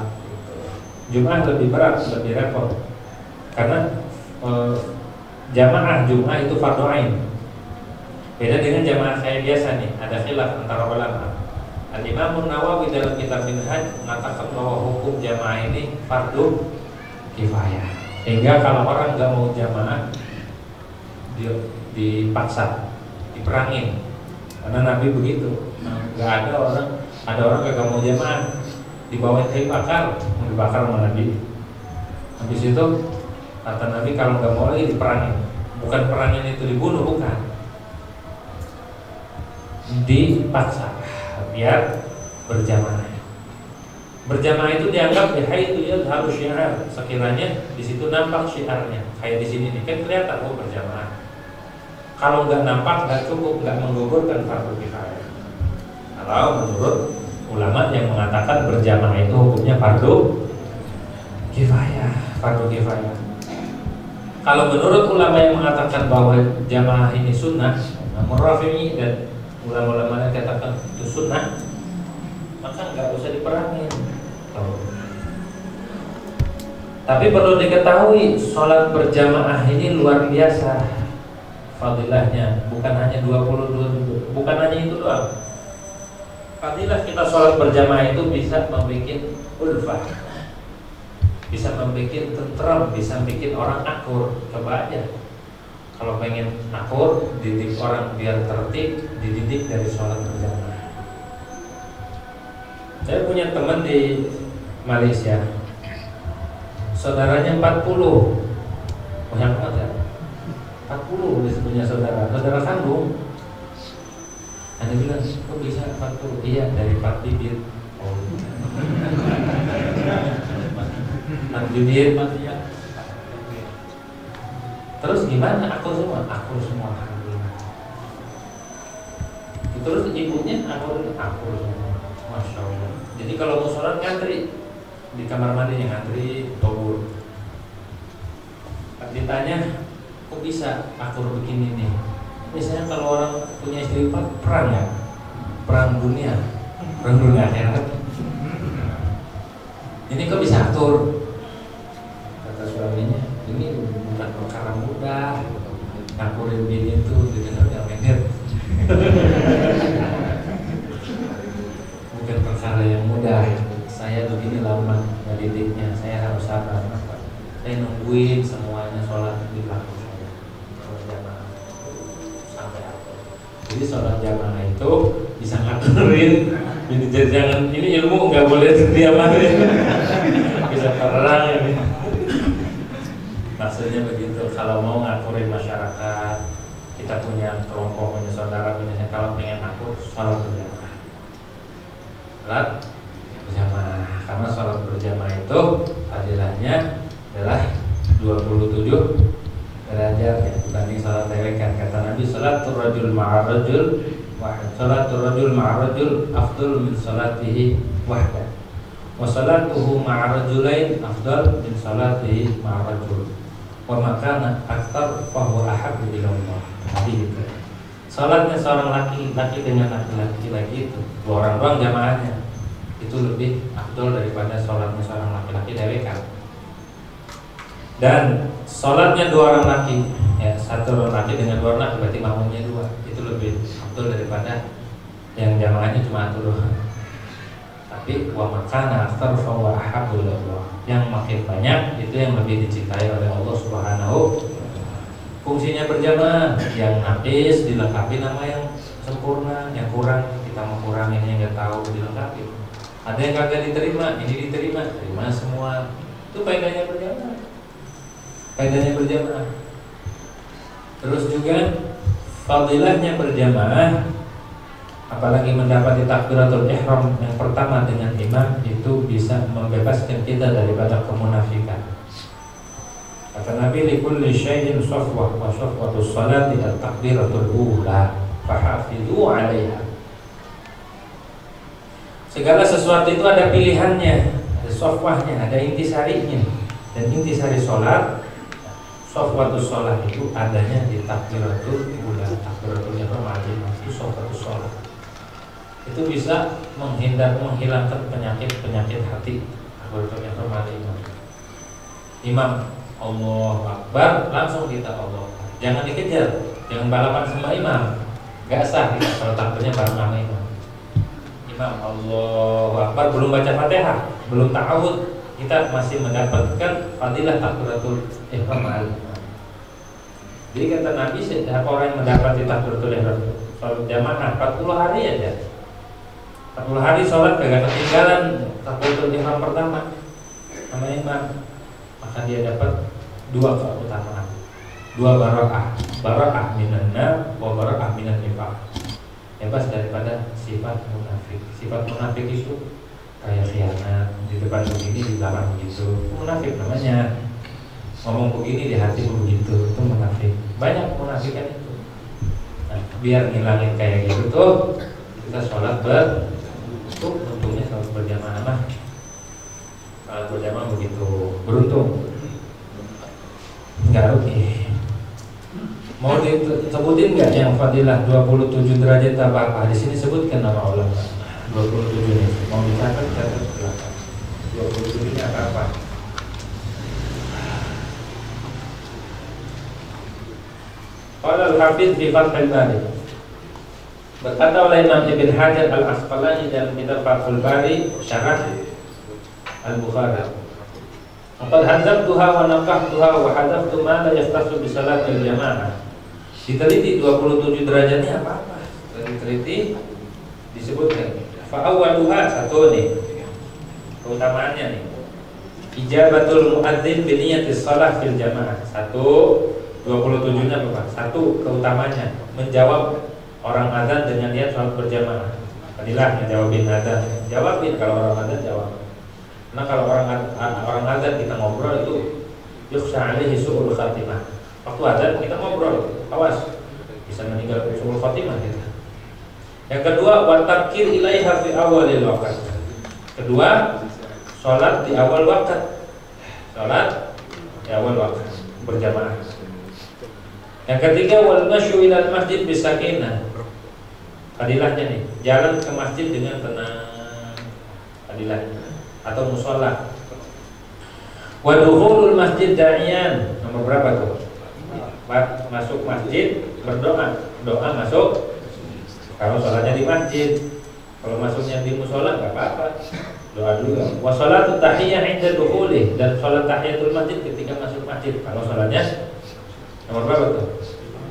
Jumat lebih berat, lebih repot, karena jamaah Jumat itu fardhu ain. Beda dengan jamaah kayak biasa nih, ada khilaf antara ulama. Al-Imam Nawawi dalam kitab Minhaj mengatakan bahwa hukum jamaah ini fardhu kifayah. Sehingga kalau orang nggak mau jamaah, dia dipaksa, diperangin. Karena Nabi begitu. Nggak ada orang gak mau jamaah, dibawa kayu bakar, mau dibakar sama Nabi. Habis itu kata Nabi kalau nggak mau lagi diperangin. Bukan perangin itu dibunuh, bukan. Dipaksa biar berjamaah. Berjamaah itu dianggap itu ya harus syiar. Sekiranya di situ nampak syiarnya, kayak di sini nih kan kelihatan berjamaah. Kalau nggak nampak nggak cukup, nggak menggugurkan fardu kifayah. Kalau menurut ulama yang mengatakan berjamaah itu hukumnya fardu kifayah, fardu kifayah. Kalau menurut ulama yang mengatakan bahwa jamaah ini sunnah, namun Rafi'i dan ulama-ulama yang katakan itu sunnah, maka nggak usah diperangin. Tapi perlu diketahui, sholat berjamaah ini luar biasa fadilahnya, bukan hanya 22, bukan hanya itu doang. Fadilah kita sholat berjamaah itu bisa membuat ulfah, bisa membuat tentram, bisa bikin orang akur. Coba aja, kalau pengen akur, didik orang biar tertib, dididik dari sholat berjamaah. Saya punya teman di Malaysia, saudaranya 40, banyak banget ya. 40 disebutnya saudara kandung. Anda bilang, kok bisa 40? Iya, dari 4 bibit. Oh. 4 bibit matinya. Terus gimana? Akur semua, alhamdulillah. Terus ibunya akur semua, masya Allah. Jadi kalau mau sholat ngantri di kamar mandi, yang ngantri tobur. Ditanya, kok bisa akur begini nih? Misalnya kalau orang punya istri 4, perang ya? Perang dunia akhirat. Ini kok bisa atur? Kata suaminya, ini bukan perkara mudah. Akurin bini itu didengar yang menger. Bukan perkara yang mudah. Saya begini lama ngedidiknya, saya harus sabar. Saya nungguin semuanya sholat di belakang saya. Sholat jamaah sampai akhir. Jadi sholat jamaah itu bisa ngaturin. Jadi jangan, ini ilmu nggak boleh diamatin. Bisa perang ini. Maksudnya begitu. Kalau mau ngaturin masyarakat, kita punya kelompok, punya saudara, punya, kalau pengen akur, sholat berjamaah. Sholat berjamaah. Karena sholat berjamaah itu fadilahnya adalah 27 derajat ya, dibanding salat lewekan. Kata Nabi, salatul rajul ma'arrajul wahid, salatul rajul ma'arrajul afdal min salatihi wahda, wa salatuhu ma'arrajulain afdal min salatihi ma'arrajul, wa makana aktar fahuwa ahabbu ila Allah. Jadi gitu. Salatnya seorang laki-laki dengan laki-laki lagi itu, 2 orang doang jamaahnya, itu lebih afdal daripada salatnya seorang laki-laki lewekan. Dan sholatnya 2 orang laki, ya 1 orang laki dengan 2 orang laki, berarti makmumnya 2, itu lebih betul daripada yang jamaahnya cuma 1 doang. Tapi wa makana aktsar fa wa ahabbu ilallah, yang makin banyak itu yang lebih dicintai oleh Allah Subhanahu. Fungsinya berjamaah, yang habis dilengkapi nama yang sempurna, yang kurang kita mau kurangin, yang nggak tahu dilengkapi. Ada yang kagak diterima, ini diterima, terima semua. Itu faedahnya berjamaah. Faedahnya berjamaah. Terus juga fadilahnya berjamaah, apalagi mendapati takbiratul ihram yang pertama dengan imam, itu bisa membebaskan kita daripada kemunafikan. Kata Nabi, likulli syai'in shafwah wa shafwatus salati at-takbiratul ula fahafidhu 'alaiha. Segala sesuatu itu ada pilihannya, ada shafwahnya, ada intisarinya. Dan intisari salat, shafwatus salat itu adanya di takbiratul ula, takbiratul ihram itu shafwatus salat. Itu bisa menghilangkan penyakit hati. Takbiratul ihram imam Allahu Akbar, langsung kita Allah. Jangan dikejar, jangan balapan sama imam. Gak sah kita kalau takbirnya bareng sama imam. Imam Allahu Akbar belum baca Fatihah, belum ta'awud, kita masih mendapatkan fadilah takbiratul ihram al-imam. Jadi kata Nabi, setiap orang yang mendapati takbiratul ihram salat jamaah 40 hari aja. 40 hari sholat kagak ketinggalan takbiratul ihram pertama sama imam, maka dia dapat 2 keutamaan, 2 barakah minan nar wa barakah minan nifaq. Bebas daripada sifat munafik. Sifat munafik itu kayak khianat, di depan begini di belakang begitu, munafik namanya. Ngomong begini di hati begitu, itu munafik. Banyak munafikan itu. biar ngilangin kayak gitu tuh kita sholat untungnya sholat berjamaah mah sholat berjamaah begitu beruntung. Enggak rugi. Mau disebutin nggak yang fadilah 27 derajat apa? Di sini sebutkan nama ulama 27 ini. Mau dicatat silakan. 27 ini apa? Qala al-Hafidz fi Fathul Bari. Berkata oleh Imam Ibn Hajar Al-Asqalani dalam kitab Fathul Bari Syarah Al-Bukhari. Qad hadzabtuha wa naqahtuha wa hadzabtu ma la yaftasu bi salatil jamaah. Diteliti 27 derajatnya apa? Diteliti disebutkan. Fa awwaluha satu nih. Keutamaannya nih. Ijabatul muadzin bi niyatis shalah fil jamaah. 27-nya apa? Satu keutamanya menjawab orang azan dengan niat salat berjamaah. Fadilah ngejawabin azan. Jawabin kalau orang azan jawab. Nah kalau orang azan kita ngobrol itu yukhsha alaihi su'ul khatimah. Waktu azan kita ngobrol, awas bisa meninggal su'ul khatimah kita. Yang kedua, wa takir ilaiha fi awalil waqt. Kedua, salat di awal waktu. Salat di awal waktu berjamaah. Yang ketiga, wal masyu ilal masjid bisakinah. Fadilahnya nih, jalan ke masjid dengan tenang. Fadilahnya atau musola. Wa dukhulul masjid da'iyan. Nomor berapa tuh? Masuk masjid berdoa. Doa masuk. Kalau sholatnya di masjid. Kalau masuknya di musola enggak apa-apa. Doa juga. Wa sholatu tahiyyah 'inda dukhulih, dan sholat tahiyatul masjid ketika masuk masjid. Kalau sholatnya nomor berapa tuh?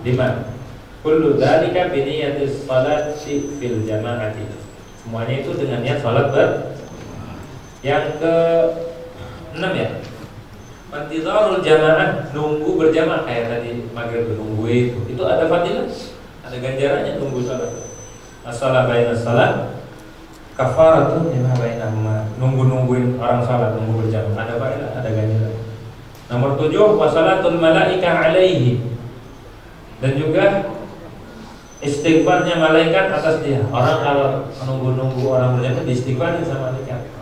5. Kullu dzalika bi niyyatis sholati fil jamaati. Semuanya itu dengan niat sholat Yang ke-6 ya, intizarul jamaah, nunggu berjamaah kayak tadi maghrib nunggu itu ada fadilah, ada ganjarannya nunggu salat. As-shalah bainas shalah kafaratun lima bainahuma. Nungguin orang salat, nunggu berjamaah ada fadilah, ada ganjaran. Nomor 7, wasalatul malaika alaihi, dan juga istighfarnya malaikat atas dia. Orang kalau nunggu orang berjamaah diistighfarin sama malaikat.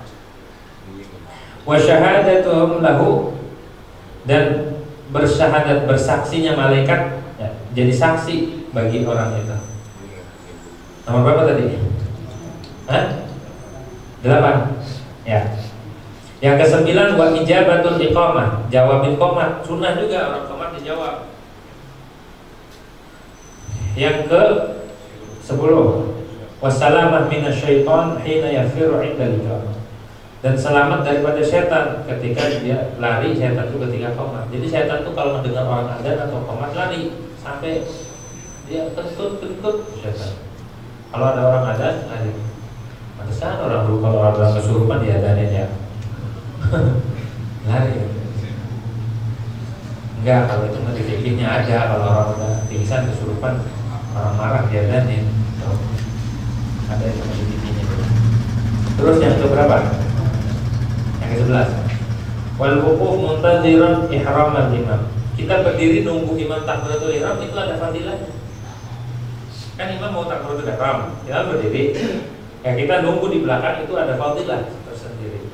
Wa syahadatuhum lahu, dan bersyahadat, bersaksinya malaikat ya, jadi saksi bagi orang itu. Nomor berapa tadi? 8. Ya. Yang ke-9, wa ijabatul iqamah, jawab iqamah, sunnah juga orang iqamah dijawab. Yang ke-10, wassalamah minasyaiton hina yafiru 'inda al-iqamah, dan selamat daripada setan ketika dia lari. Setan itu ketika qomat. Jadi setan itu kalau mendengar orang adzan atau qomat lari sampai dia kentut setan. Kalau ada orang adzan lari. Pantesan orang dulu kalau orang kesurupan dia adzannya ya. Lari. Enggak, kalau itu nanti fikihnya ada. Kalau orang udah pingsan kesurupan, orang marah dia adzannya. Ada yang nanti fikihnya. Terus yang keberapa? Yang ke-11, wal wuquf muntaziran ihram al-imam. Kita berdiri nunggu imam takbiratul ihram, itu ada fadilahnya. Kan imam mau takbiratul ihram, kita berdiri. Ya kita nunggu di belakang, itu ada fadilah tersendiri.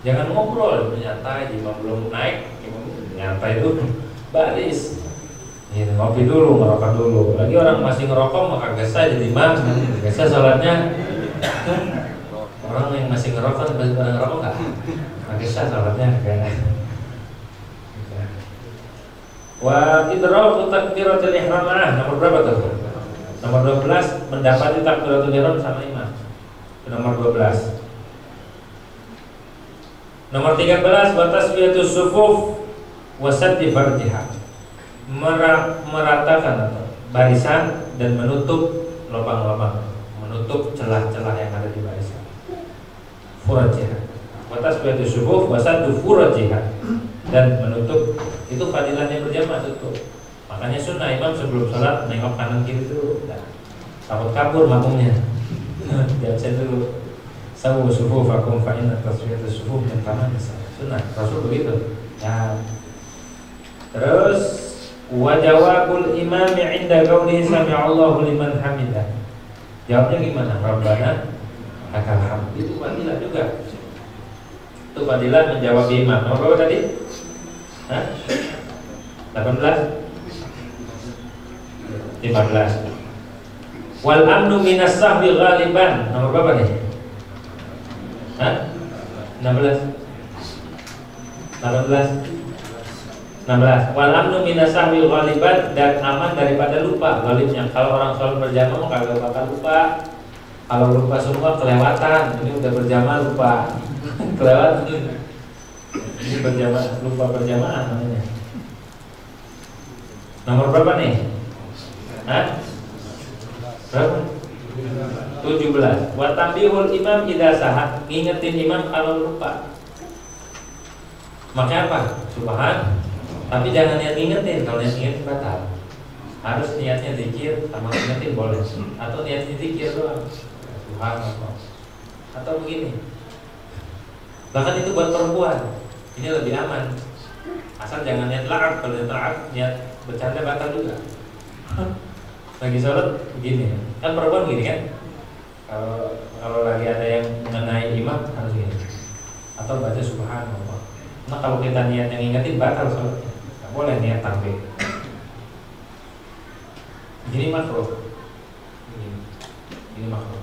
Jangan ngobrol, nyantai, imam belum naik, imam nyantai dulu, baris. Ya, ngopi dulu, ngerokok dulu. Lagi orang masih ngerokok maka gesah jadi imam, gesah sholatnya. Orang yang masih ngerokok, pada ngerokok nggak? Kisah salatnya kayak. Wa idraku takbiratul ihram. Nomor berapa tuh? Nomor 12, mendapati takbiratul ihram sama imam. Nomor 12. Nomor 13, wa tasfiyatus sufuf wa saddi farjiha. Meratakan atau barisan dan menutup lubang-lubang, menutup celah-celah yang ada di barisan. Furajiha. Watas batu subuh, wasadu furajiha, dan menutup itu fadilahnya berjamaah tutup. Makanya sunnah imam sebelum sholat nengok kanan kiri dulu, takut kabur makmumnya. Diabsen dulu. Sawu subuh fakum fa'in atas batu subuh yang kanan sunnah. Rasul begitu. Ya. Terus Wa jawabul imami 'inda qaulihi sami'allahu liman hamidah. Jawabnya gimana? Rabbana lakal hamd. Itu fadilah juga. Itu fadilah menjawab imam. Nomor berapa tadi? 18? 15. Wal amnu minas sahwi ghaliban. Nomor berapa nih? 16. 16. Wal amnu minas sahwi ghaliban, dan aman daripada lupa. Ghalibnya kalau orang sholat berjamaah kagak bakal lupa. Kalau lupa semua kelewatan. Ini udah berjamaah lupa. Kelewatan. Ini berjamaah, lupa berjamaah namanya. Nomor berapa nih? Berapa? 17. Wa tambihul imam idza sahat. Ngingetin imam kalau lupa. Makanya apa? Subhan. Tapi jangan niat ngingetin. Kalau niat ngingetin batal. Harus niatnya zikir sama ngingetin boleh. Atau niatnya zikir doang. Subhanallah. Atau begini. Bahkan itu buat perempuan. Ini lebih aman. Asal jangan niat la'ab. Kalau niat la'ab, niat bercanda batal juga. Lagi sholat begini. Kan perempuan begini kan? Kalau lagi ada yang mengenai imam harus gini. Atau baca subhanallah. Nah kalau kita niat yang ingetin batal sholatnya. Nggak boleh niat takbir. Gini makruh. Ini makruh.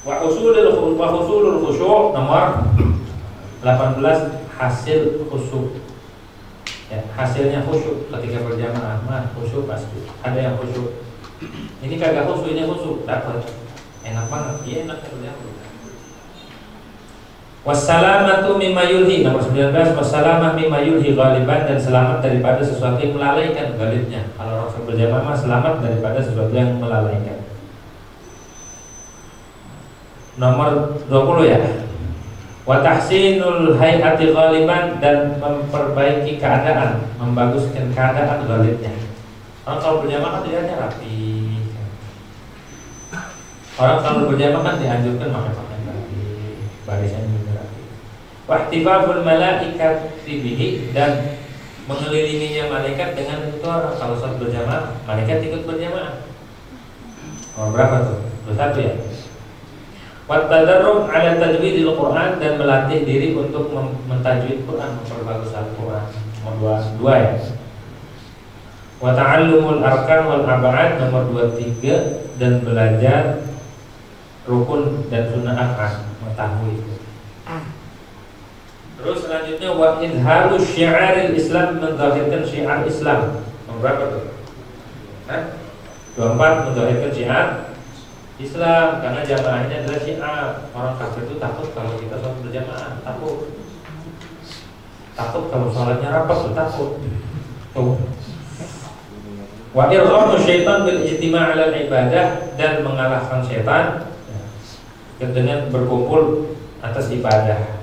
Wa husulul khusyuk. Nomor 18, hasil khusyuk. Ya, hasilnya khusyuk ketika berjamaah. Khusyuk pasti. Ada yang khusyuk. Ini kagak khusyuk, ini khusyuk. Dapat. Enak banget. Iya enak berjamaah. Wassalamatu mimma yulhi. Nomor 19, wassalamah mimma yulhi ghaliban, dan selamat daripada sesuatu yang melalaikan ghalibnya. Kalau orang berjamaah selamat daripada sesuatu yang melalaikan. Nomor 20 ya. Wa tahsinul hayati ghaliban, dan memperbaiki keadaan, membaguskan keadaan ghalibnya. Orang kalau berjamaah kan dilihatnya rapi. Orang kalau berjamaah kan dianjurkan pakai pakaian rapi, barisan juga rapi. Wa ihtifaful malaikati bihi, dan mengelilinginya malaikat dengan itu orang. Kalau saat berjamaah, malaikat ikut berjamaah. Berapa tuh? 21 ya. Wattadarrub ala tajwidil Quran, dan melatih diri untuk mentajwid Quran, memperbagus Al-Quran. Nomor 22 ya. Wa ta'allumul arkan wal ab'ad. Nomor 23, dan belajar rukun dan sunnah akad, mengetahui itu. Terus selanjutnya wa izharu syiaril Islam, menzahirkan syiar Islam. Nomor berapa tuh? 24, menzahirkan syiar Islam, karena jamaahnya adalah syiar. Orang kafir itu takut kalau kita sholat berjamaah, takut kalau sholatnya rapat tuh takut. Tuh. Wa irghamu syaitan bil ijtima' 'ala ibadah, dan mengalahkan syaitan dengan berkumpul atas ibadah.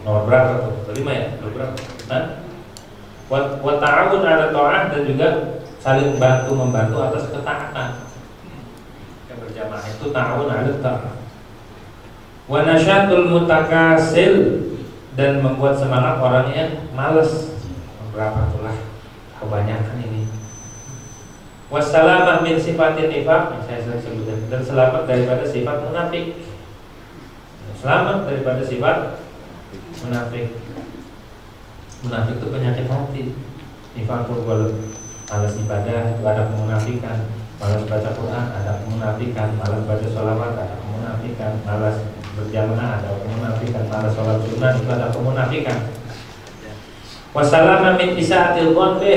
Nomor berapa tuh? 5 ya? Berapa? Wa ta'awun 'ala ta'ah, dan juga saling membantu atas ketaatan. Berjamaah itu ta'awun 'ala ta'ah. Wa nasyatul mutakasil, dan membuat semangat orang yang malas. Berapa itulah kebanyakan ini. Wassalamah min sifatin nifaq, saya sering sebutkan, dan selamat daripada sifat munafik. Selamat daripada sifat munafik. Munafik itu penyakit hati. Nifaqul qalb, malas ibadah itu ada kemunafikan. Malas baca Quran ada kemunafikan. Malas baca sholawat ada kemunafikan. Malas berjamaah ada kemunafikan. Malas sholat sunnah itu ada kemunafikan. Wassalamah min isa'atil dhanbi,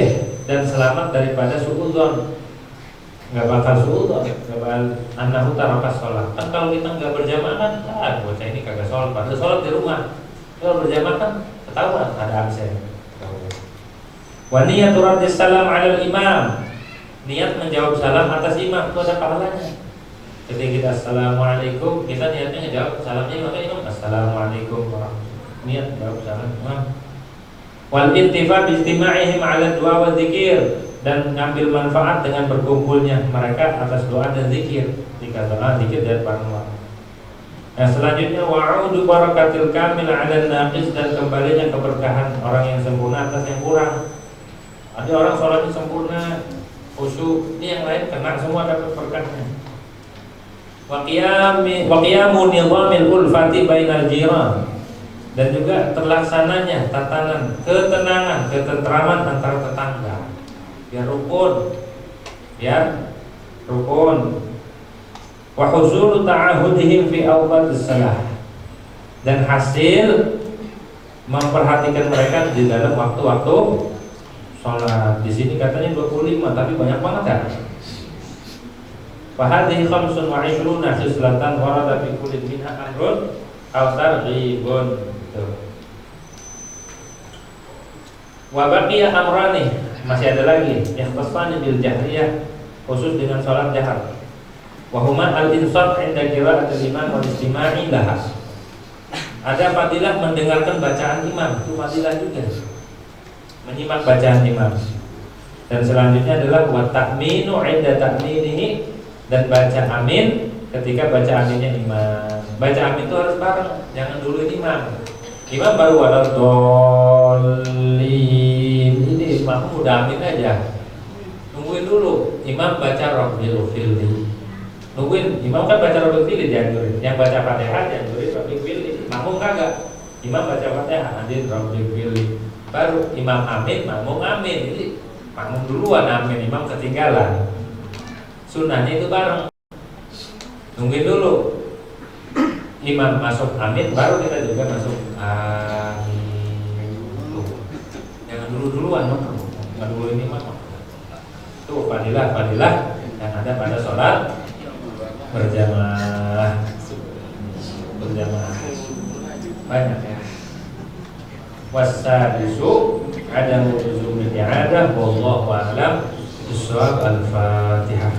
dan selamat daripada suudzon. Nggak bakal suudzon, nggak bakal annahu taraka sholat. Kan kalau kita nggak berjamaah kan, bocah ini kagak sholat, padahal sholat di rumah. Kalau berjamaah kan ketahuan ada absen. Wa niyatu raddis salam 'alal imam, niat menjawab salam atas imam itu ada pahalanya. Ketika kita assalamualaikum, kita niatnya ngejawab salamnya imam, assalamualaikum warahmatullahi. Niat jawab salam imam. Wal intifa bi istima'ihim 'ala du'a wa dzikir, dan ngambil manfaat dengan berkumpulnya mereka atas doa dan zikir. Jika doa, zikir dan panduan. Nah selanjutnya wa'udu barakatil kamil 'ala naqis, dan kembalinya keberkahan orang yang sempurna atas yang kurang. Ada orang sholatnya sempurna, khusyuk, ini yang lain kena semua dapat berkahnya. Wa qiyamu nizamil ulfati bainal jiran, dan juga terlaksananya tatanan ketenangan, ketentraman antara tetangga. Biar rukun. Wa huzulu ta'ahudihim fi awqatis salah, dan hasil memperhatikan mereka di dalam waktu-waktu sholat. Di sini katanya 25, tapi banyak banget kan? Fa hadhihi 25 khislatan warada fi kulli minha amrun aw targhibun. Wa baqiya amrani, masih ada lagi yang khasani bil jahriyah, khusus dengan sholat jahar. Wa huma al-insat 'inda qira'atil imam wal istima'i laha. Ada fadilah mendengarkan bacaan imam, itu fadilah juga. Menyimak bacaan imam. Dan selanjutnya adalah wa ta'minu 'inda ta'minihi, dan baca amin ketika baca aminnya imam. Baca amin itu harus bareng, jangan dulu imam. Imam baru waladdallin, ini imam udah amin aja. Nungguin dulu imam baca rabbil firli. Nungguin imam kan baca rabbil firli dianjurin. Yang baca Fatihah dianjurin rabbil firli. Makmum kagak. Imam baca Fatihah nanti rabbil firli. Baru imam amin, makmum amin. Jadi makmum duluan amin, imam ketinggalan. Sunnahnya itu bareng. Nungguin dulu imam masuk amin, baru kita juga masuk amin. Jangan duluan, nggak dulu ini imam. Itu fadilah yang ada pada sholat berjamaah banyak ya. Wasadisu adamu luzumil i'adah wallahu a'lam bishawab. Al-Fatihah.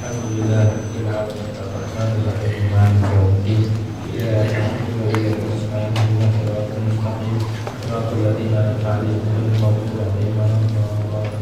Alhamdulillah rabbil alamin arrahmanirrahim maliki yaumiddin iyyaka na'budu wa iyyaka nasta'in ihdinas siratal mustaqim siratal ladzina an'amta 'alaihim ghairil maghdubi 'alaihim waladdallin.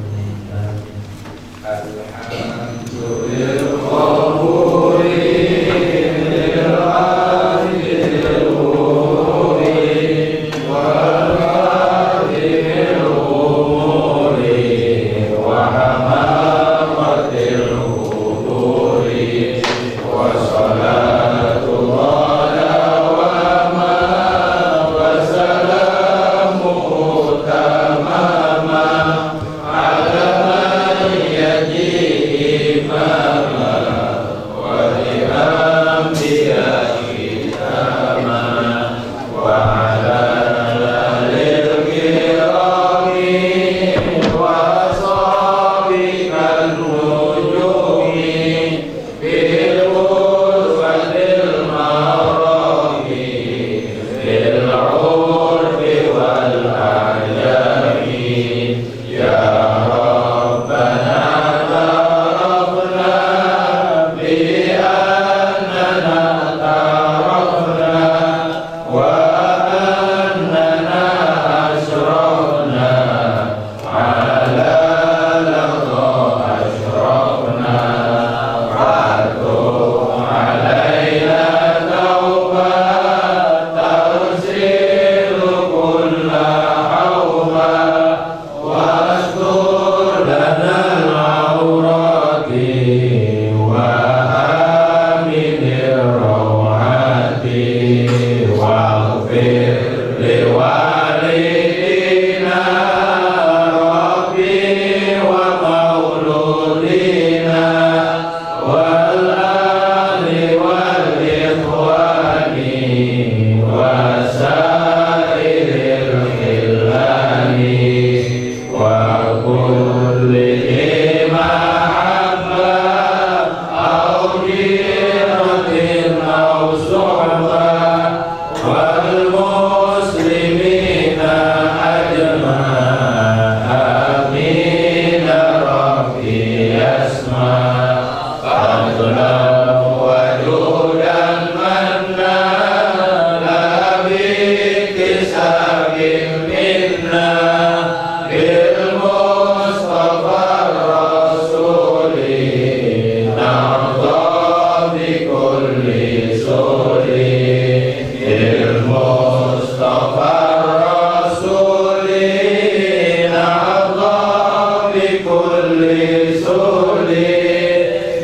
suli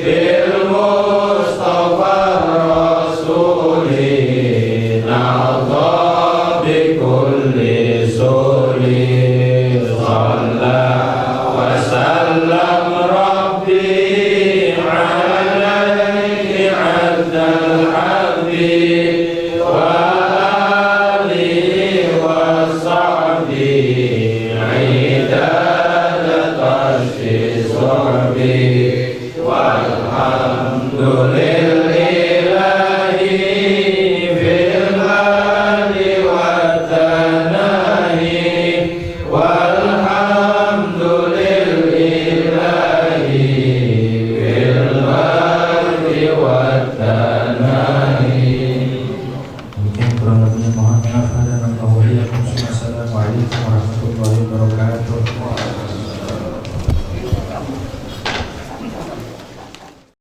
bil Mustafa Rasuli na'adha bi kulli suli Shalla wa sallam Rabbi alayhi adal habbi wa alihi wa sahbihi idadat arshi suhbi walhamdulillah